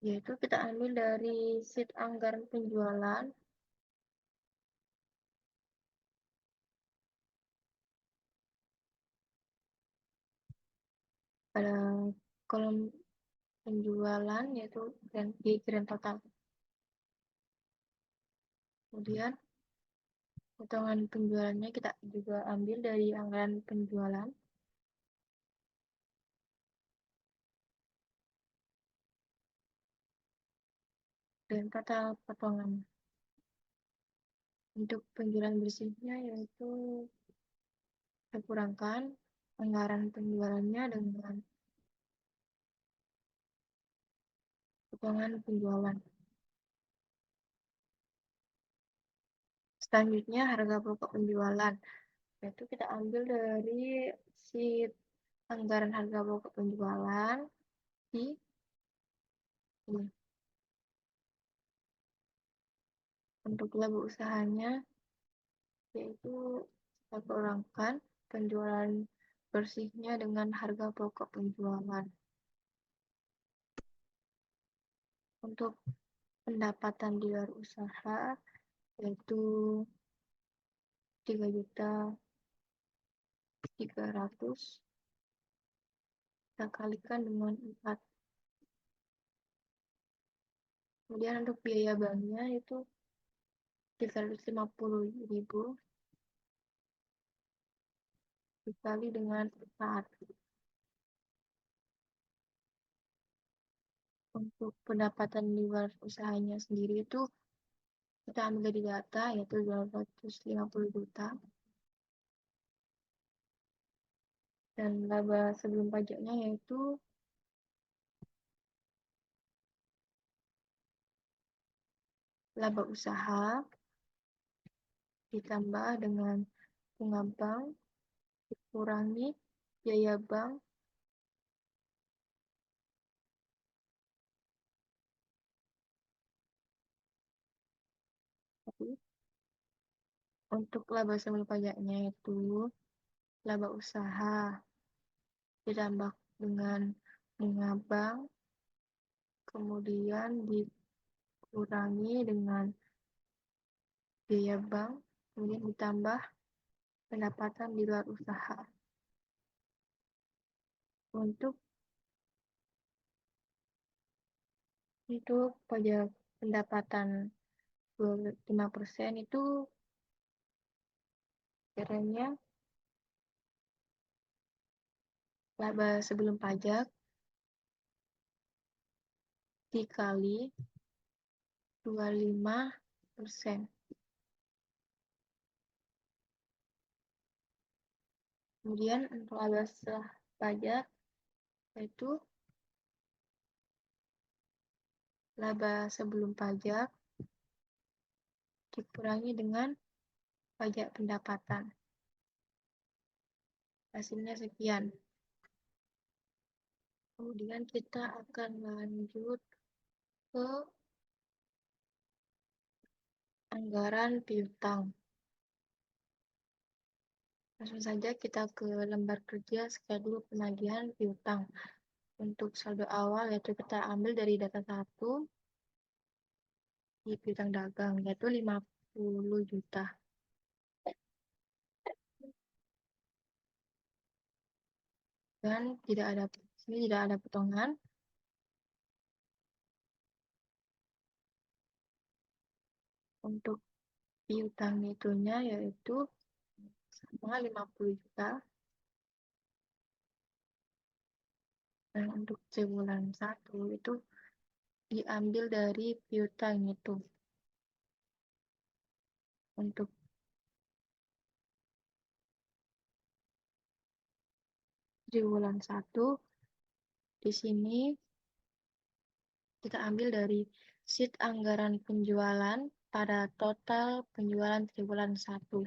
Yaitu kita ambil dari sheet anggaran penjualan pada kolom penjualan yaitu di grand total. Kemudian potongan penjualannya kita juga ambil dari anggaran penjualan. Dan total potongan. Untuk penjualan bersihnya yaitu kita kurangkan anggaran penjualannya dengan potongan penjualan. Selanjutnya harga pokok penjualan, yaitu kita ambil dari sheet anggaran harga pokok penjualan di ini. Untuk laba usahanya yaitu kita kurangkan penjualan bersihnya dengan harga pokok penjualan. Untuk pendapatan di luar usaha yaitu 3.300.000 kita kalikan dengan 4. Kemudian untuk biaya banknya itu 350.000 dikali dengan 4. Untuk pendapatan di luar usahanya sendiri itu kita ambil dari data yaitu 250 juta. Dan laba sebelum pajaknya yaitu laba usaha ditambah dengan bunga bank dikurangi biaya bank untuk laba sebelum pajaknya itu laba usaha ditambah dengan bunga bank kemudian dikurangi dengan biaya bank kemudian ditambah pendapatan di luar usaha. Untuk pajak pendapatan 25% itu kiranya laba sebelum pajak dikali 25%. Kemudian untuk laba setelah pajak yaitu laba sebelum pajak dikurangi dengan pajak pendapatan. Hasilnya sekian. Kemudian kita akan lanjut ke anggaran piutang. Langsung saja kita ke lembar kerja schedule penagihan piutang. Untuk saldo awal yaitu kita ambil dari data 1 di piutang dagang yaitu 50 juta. Dan sini tidak ada potongan. Untuk piutang netonya yaitu sama 50 juta. Dan untuk triwulan 1 itu diambil dari piutang itu. Untuk triwulan 1 di sini kita ambil dari sheet anggaran penjualan pada total penjualan triwulan 1.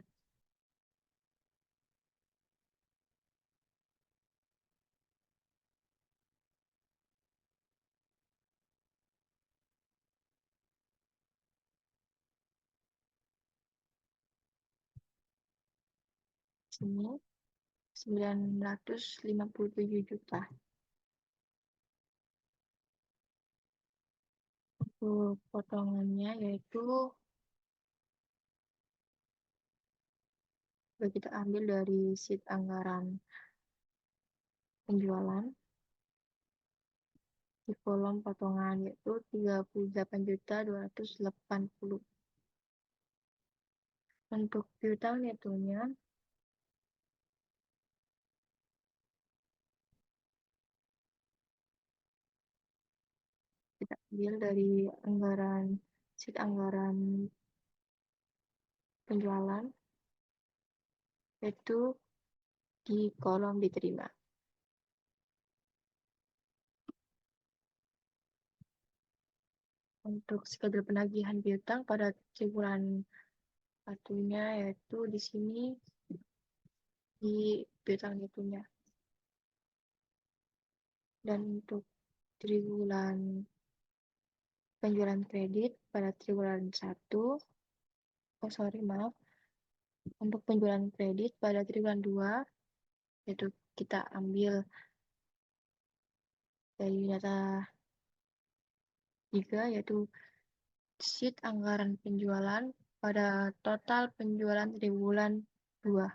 Sini 957 juta. Untuk potongannya yaitu kita ambil dari sheet anggaran penjualan di kolom potongan yaitu 38.280. Untuk piutang netonya kita ambil dari sheet anggaran penjualan yaitu di kolom diterima. Untuk schedule penagihan piutang pada triwulan satunya yaitu di sini di piutang netonya. Dan untuk triwulan penjualan kredit pada triwulan 1, untuk penjualan kredit pada triwulan 2 yaitu kita ambil dari data 3 yaitu sheet anggaran penjualan pada total penjualan triwulan 2.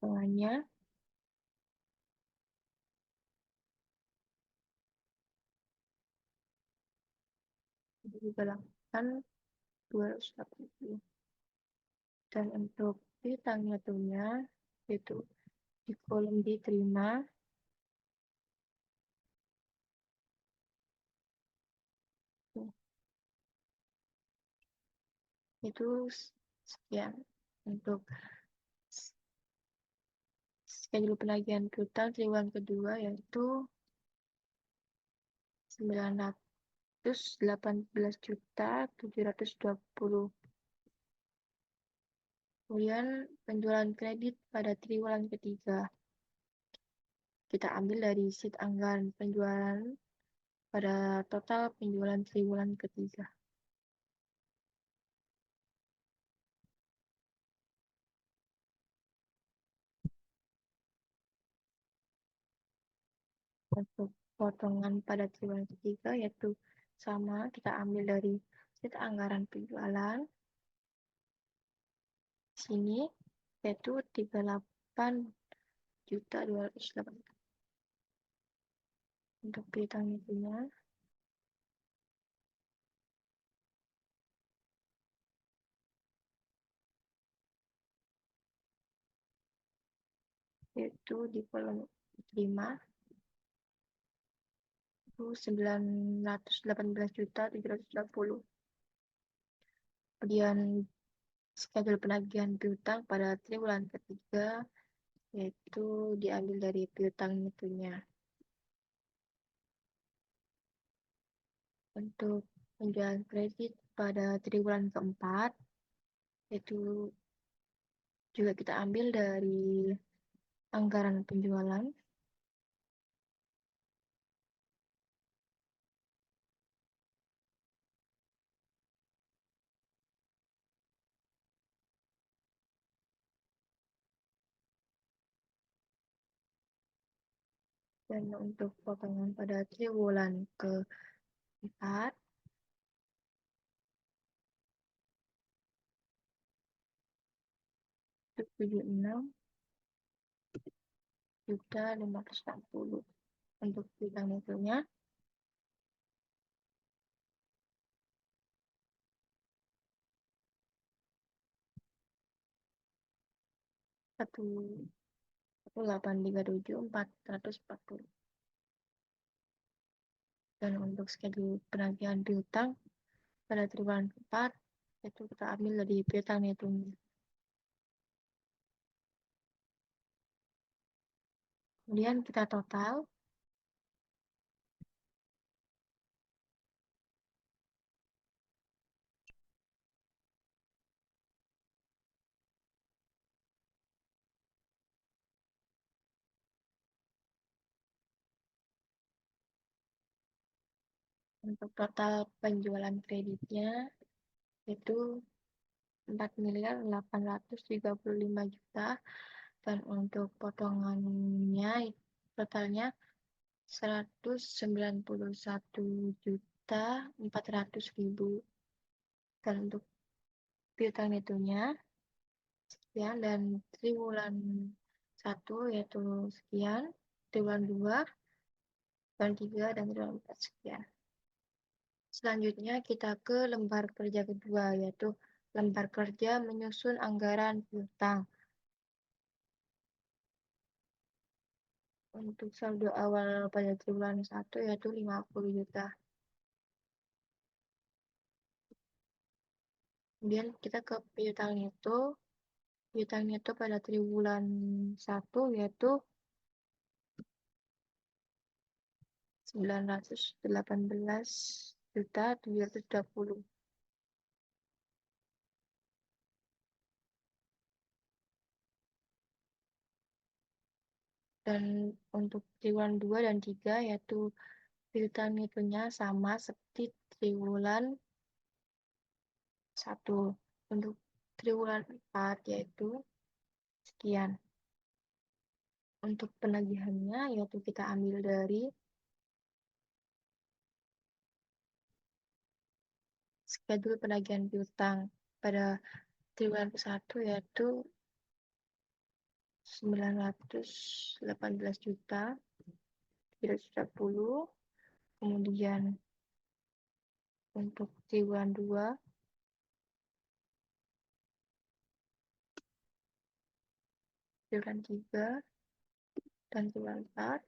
Potongannya dibelakangkan 280. Dan untuk piutang netonya yaitu di kolom diterima itu sekian. Untuk schedule penagihan piutang triwulan kedua yaitu 918.720. Kemudian penjualan kredit pada triwulan ketiga kita ambil dari sheet anggaran penjualan pada total penjualan triwulan ketiga. Untuk potongan pada triwulan ketiga yaitu sama, kita ambil dari sheet anggaran penjualan sini yaitu 38.280. Untuk piutang netonya yaitu di kolom 5 itu 918.720. Kemudian schedule penagihan piutang pada triwulan ketiga yaitu diambil dari piutang netonya. Untuk penjualan kredit pada triwulan keempat, itu juga kita ambil dari anggaran penjualan. Dan untuk potongan pada triwulan keempat, itu 76.560. Untuk bidang nilainya satu 837.440. Dan untuk schedule penagihan piutang pada triwulan keempat, itu kita ambil dari piutang nettonya. Kemudian kita total. Untuk total penjualan kreditnya itu 4.835.000.000, dan untuk potongannya totalnya 191.400.000. Dan untuk piutang netonya sekian, dan triwulan 1 yaitu sekian, triwulan 2, triwulan 3, dan triwulan 4 sekian. Selanjutnya kita ke lembar kerja kedua, yaitu lembar kerja menyusun anggaran piutang. Untuk saldo awal pada triwulan 1 yaitu 50 juta. Kemudian kita ke piutang neto. Piutang neto pada triwulan 1 yaitu 918.720. Dan untuk triwulan 2 dan 3 yaitu piutang netonya sama seperti triwulan 1. Untuk triwulan 4 yaitu sekian. Untuk penagihannya yaitu kita ambil dari schedule penagihan piutang pada triwulan ke-1 yaitu 918.310. Kemudian untuk triwulan 2 triwulan 3 dan triwulan 4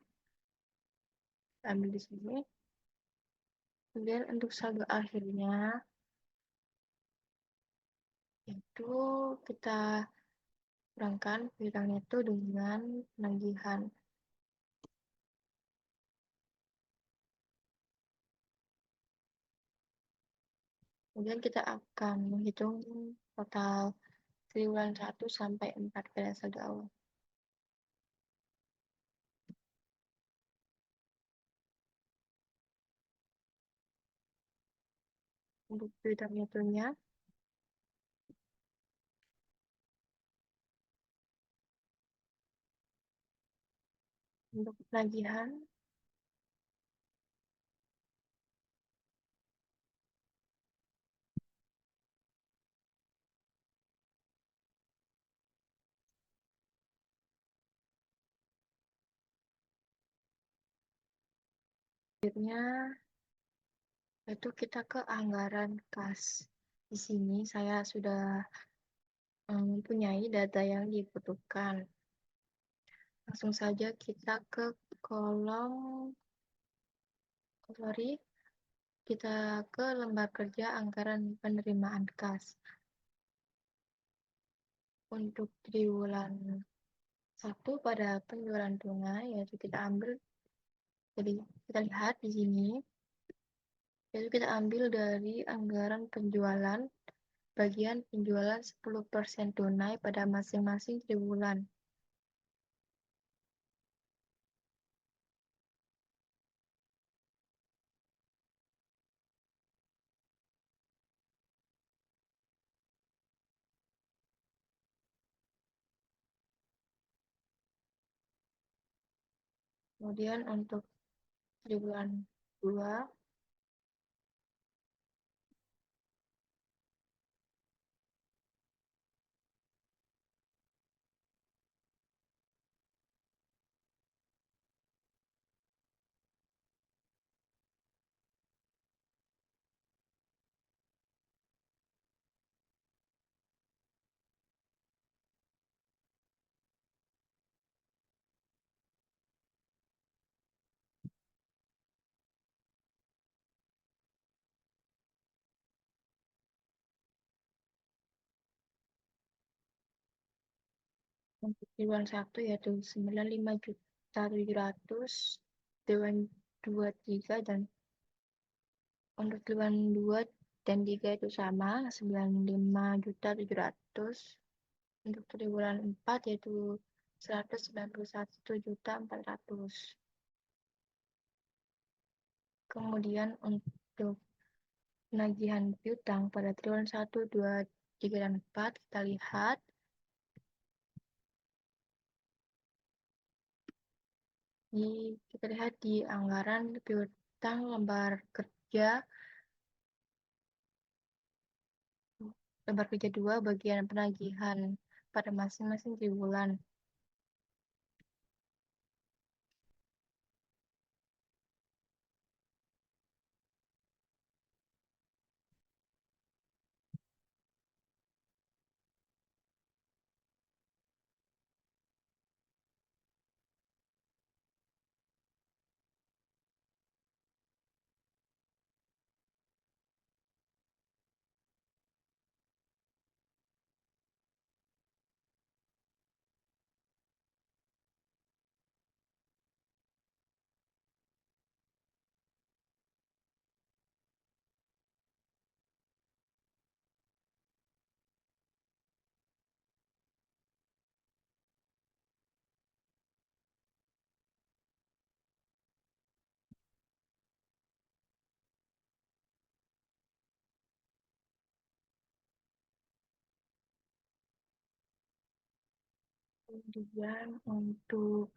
ambil di sini. Kemudian untuk saldo akhirnya itu kita kurangkan piutang neto dengan penagihan. Kemudian kita akan menghitung total triwulan 1 sampai 4 pada saldo awal. Untuk piutang netonya untuk penagihan akhirnya itu kita ke anggaran kas. Di sini saya sudah mempunyai data yang dibutuhkan. Langsung saja kita ke kolom, kita ke lembar kerja anggaran penerimaan kas. Untuk triwulan 1 pada penjualan tunai yaitu kita ambil, jadi kita lihat di sini Jadi kita ambil dari anggaran penjualan, bagian penjualan 10% tunai pada masing-masing triwulan. Kemudian untuk triwulan 2, untuk triwulan 1 yaitu 95.700.000, triwulan 2, 3, dan untuk triwulan 2 dan 3 itu sama, 95.700.000. Untuk triwulan 4 yaitu 191.400.000. Kemudian untuk penagihan piutang pada triwulan 1, 2, 3, dan 4 kita lihat. Kita lihat di anggaran piutang lembar kerja 2 bagian penagihan pada masing-masing triwulan. Kemudian untuk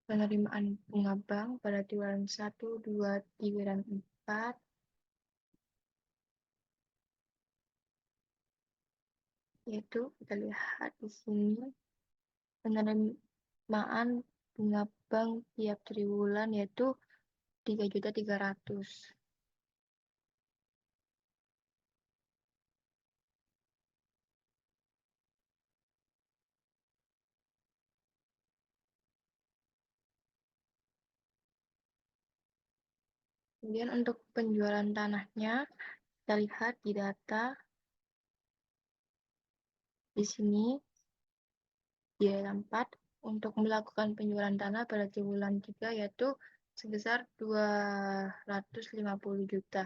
penerimaan bunga bank pada triwulan 1, 2, 3, dan 4, yaitu kita lihat di sini penerimaan bunga bank tiap triwulan yaitu 3.300.000. Kemudian untuk penjualan tanahnya, kita lihat di data di sini di ayat 4 untuk melakukan penjualan tanah pada triwulan 3 yaitu sebesar 250 juta.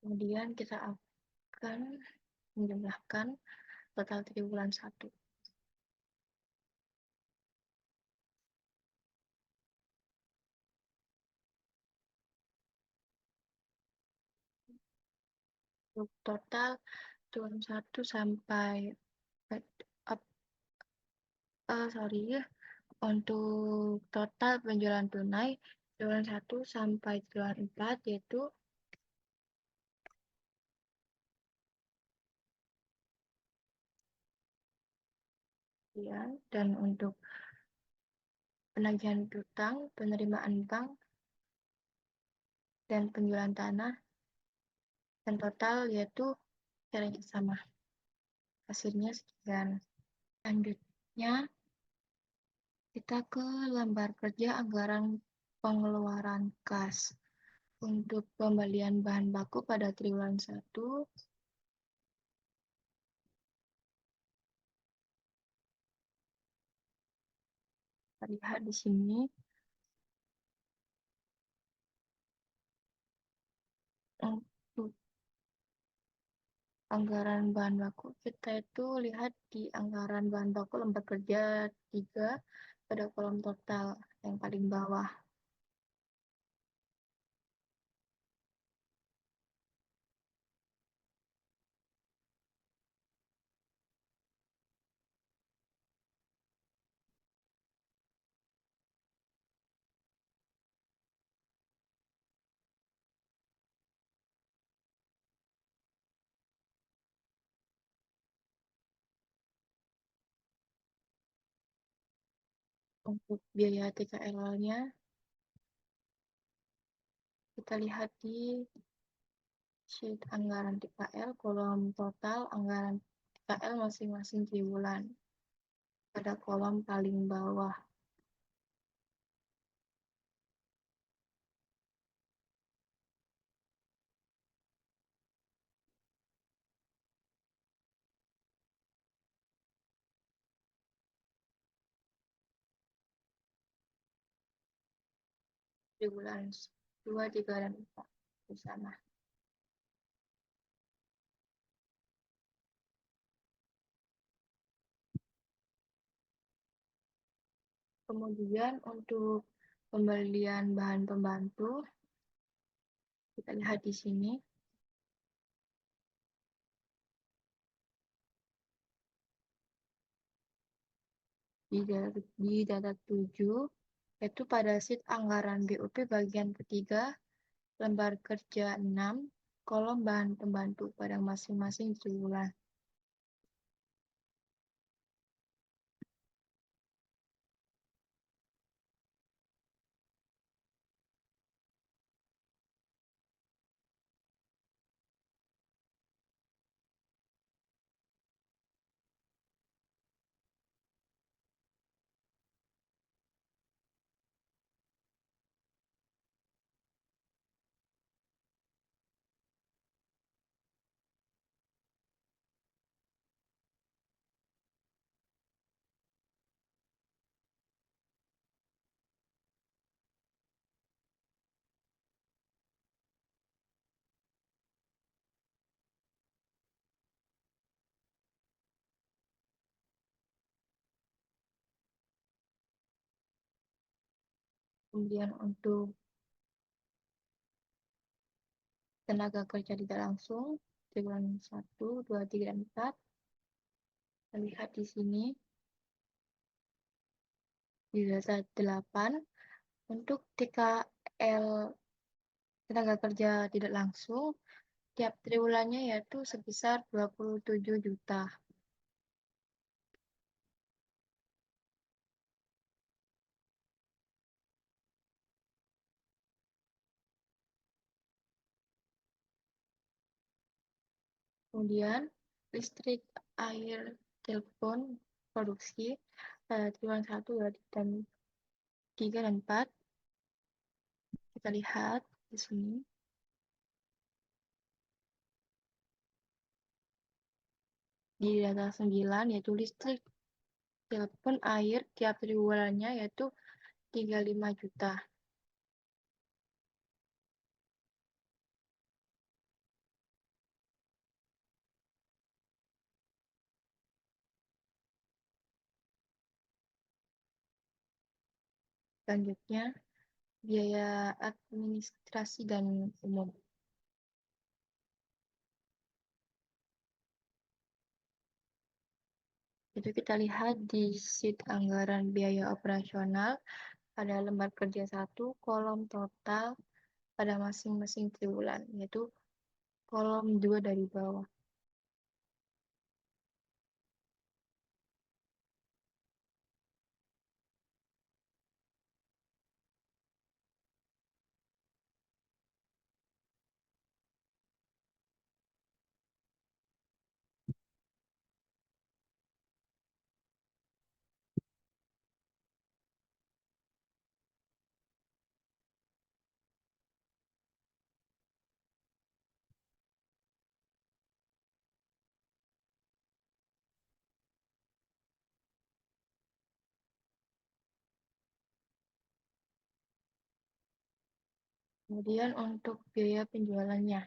Kemudian kita akan menjumlahkan total triwulan 1. Untuk total triwulan 1 sampai untuk total penjualan tunai triwulan 1 sampai triwulan 4 yaitu dan untuk penagihan piutang, penerimaan bank dan penjualan tanah dan total yaitu caranya sama. Hasilnya sekian. Selanjutnya kita ke lembar kerja anggaran pengeluaran kas. Untuk pembelian bahan baku pada triwulan 1, kita lihat di sini. Untuk anggaran bahan baku, kita itu lihat di anggaran bahan baku lembar kerja 3 pada kolom total yang paling bawah. Untuk biaya TKL-nya, kita lihat di sheet anggaran TKL, kolom total anggaran TKL masing-masing triwulan pada kolom paling bawah. Triwulan 2, 3, dan 4 bersama. Kemudian untuk pembelian bahan pembantu, kita lihat di sini. Di data 7, yaitu pada sheet anggaran BUP bagian ketiga, lembar kerja 6, kolom bahan pembantu pada masing-masing triwulan. Kemudian untuk tenaga kerja tidak langsung, triwulan 1, 2, 3, dan 4, kita lihat di sini. Di data 8, untuk TKL tenaga kerja tidak langsung, tiap triwulannya yaitu sebesar 27 juta. Kemudian listrik, air, telepon, produksi triwulan 1, 2, dan 3, dan 4. Kita lihat di sini. Di data 9 yaitu listrik, telepon, air tiap triwulannya yaitu 35 juta. Selanjutnya, biaya administrasi dan umum. Itu kita lihat di sheet anggaran biaya operasional pada lembar kerja 1, kolom total pada masing-masing triwulan, yaitu kolom 2 dari bawah. Kemudian untuk biaya penjualannya.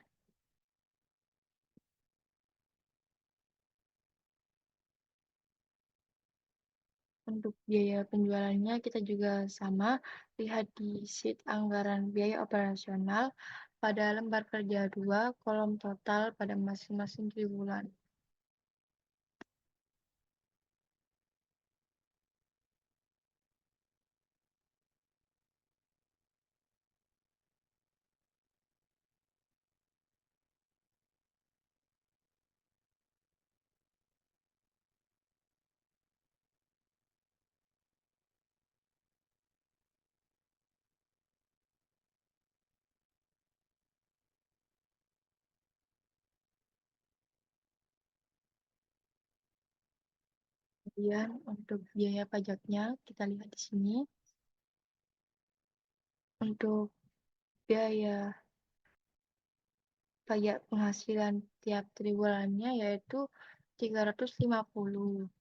Untuk biaya penjualannya kita juga sama, lihat di sheet anggaran biaya operasional pada lembar kerja 2, kolom total pada masing-masing triwulan. Kemudian untuk biaya pajaknya kita lihat di sini. Untuk biaya pajak penghasilan tiap triwulannya yaitu 350.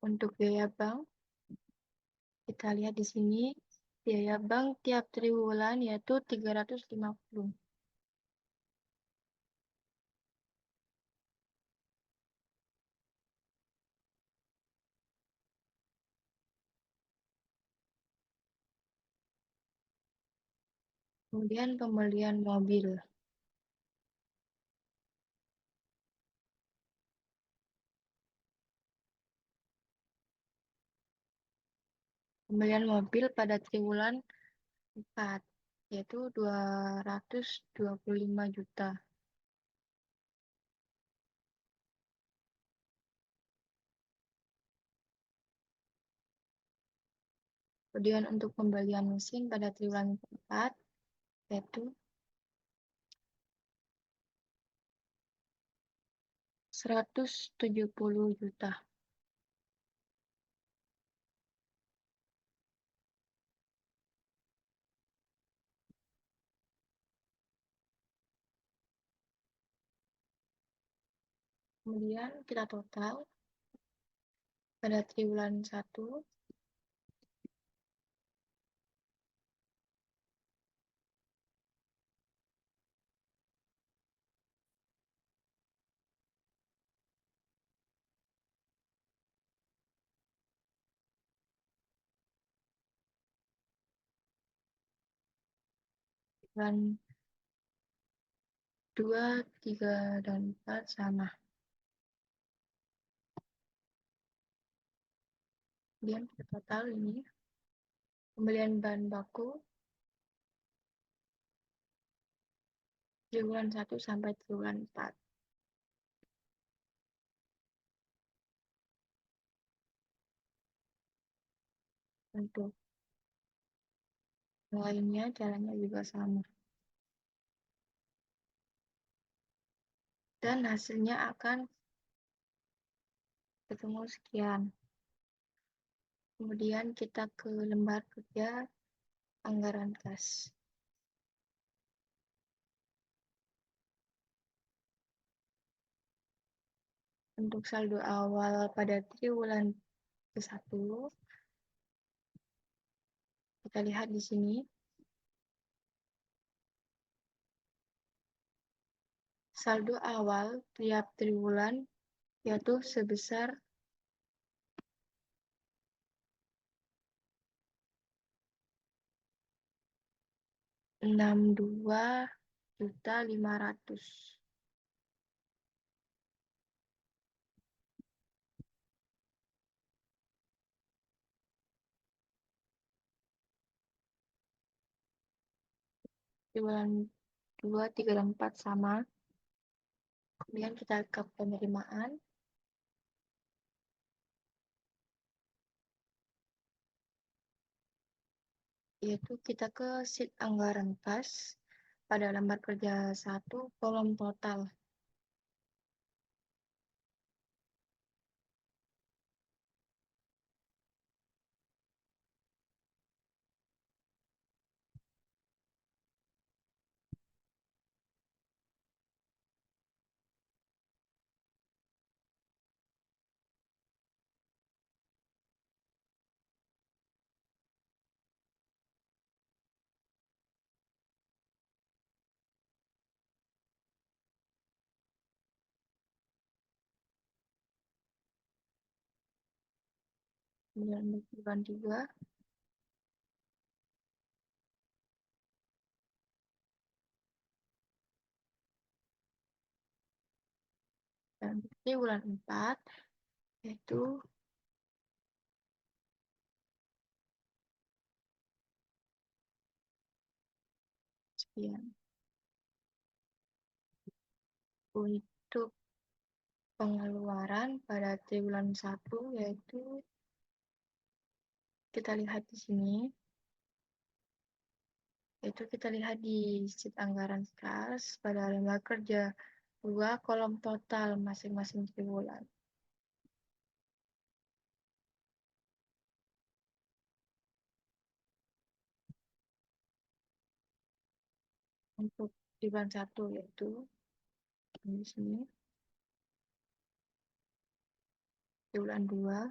Untuk biaya bank kita lihat di sini, biaya bank tiap triwulan yaitu 350. Kemudian pembelian mobil. Pembelian mobil pada triwulan 4 yaitu 225 juta. Kemudian untuk pembelian mesin pada triwulan 4 yaitu 170 juta. Kemudian kita total pada triwulan 1 triwulan 2, 3, dan 4 sama. Kemudian kita total ini pembelian bahan baku triwulan 1 sampai triwulan 4. Untuk lainnya caranya juga sama. Dan hasilnya akan ketemu sekian. Kemudian kita ke lembar kerja anggaran kas. Untuk saldo awal pada triwulan ke-1, kita lihat di sini. Saldo awal tiap triwulan yaitu sebesar 62.500.000. Triwulan 2, 3, dan 4 sama. Kemudian kita ke penerimaan. Yaitu kita ke sheet anggaran kas pada lembar kerja 1, kolom total. Kemudian untuk triwulan 3, dan untuk triwulan 4, yaitu sekian. Untuk pengeluaran pada triwulan 1, yaitu kita lihat di sini, yaitu kita lihat di sheet anggaran kas pada lembar kerja 2, kolom total masing-masing triwulan. Untuk triwulan 1 yaitu di sini, triwulan 2,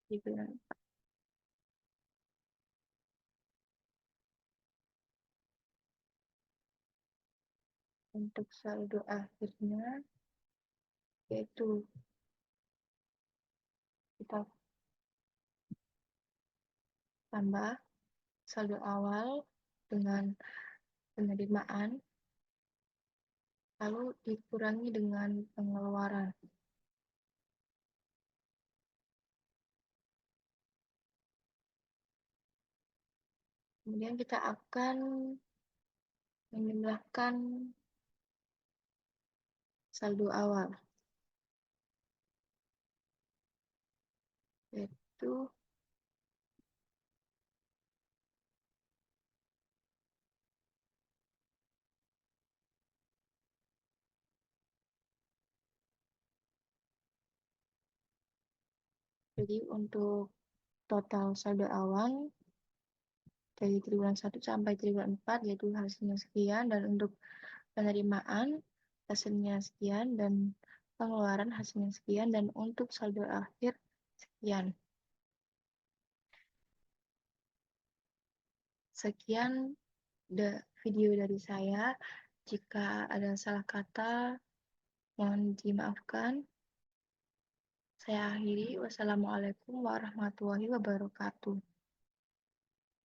triwulan 4. Untuk saldo akhirnya yaitu kita tambah saldo awal dengan penerimaan, lalu dikurangi dengan pengeluaran. Kemudian kita akan menjumlahkan saldo awal, yaitu jadi untuk total saldo awal dari triwulan 1 sampai triwulan 4 yaitu hasilnya sekian, dan untuk penerimaan hasilnya sekian, dan pengeluaran hasilnya sekian, dan untuk saldo akhir sekian. Sekian video dari saya. Jika ada salah kata, mohon dimaafkan. Saya akhiri. Wassalamualaikum warahmatullahi wabarakatuh.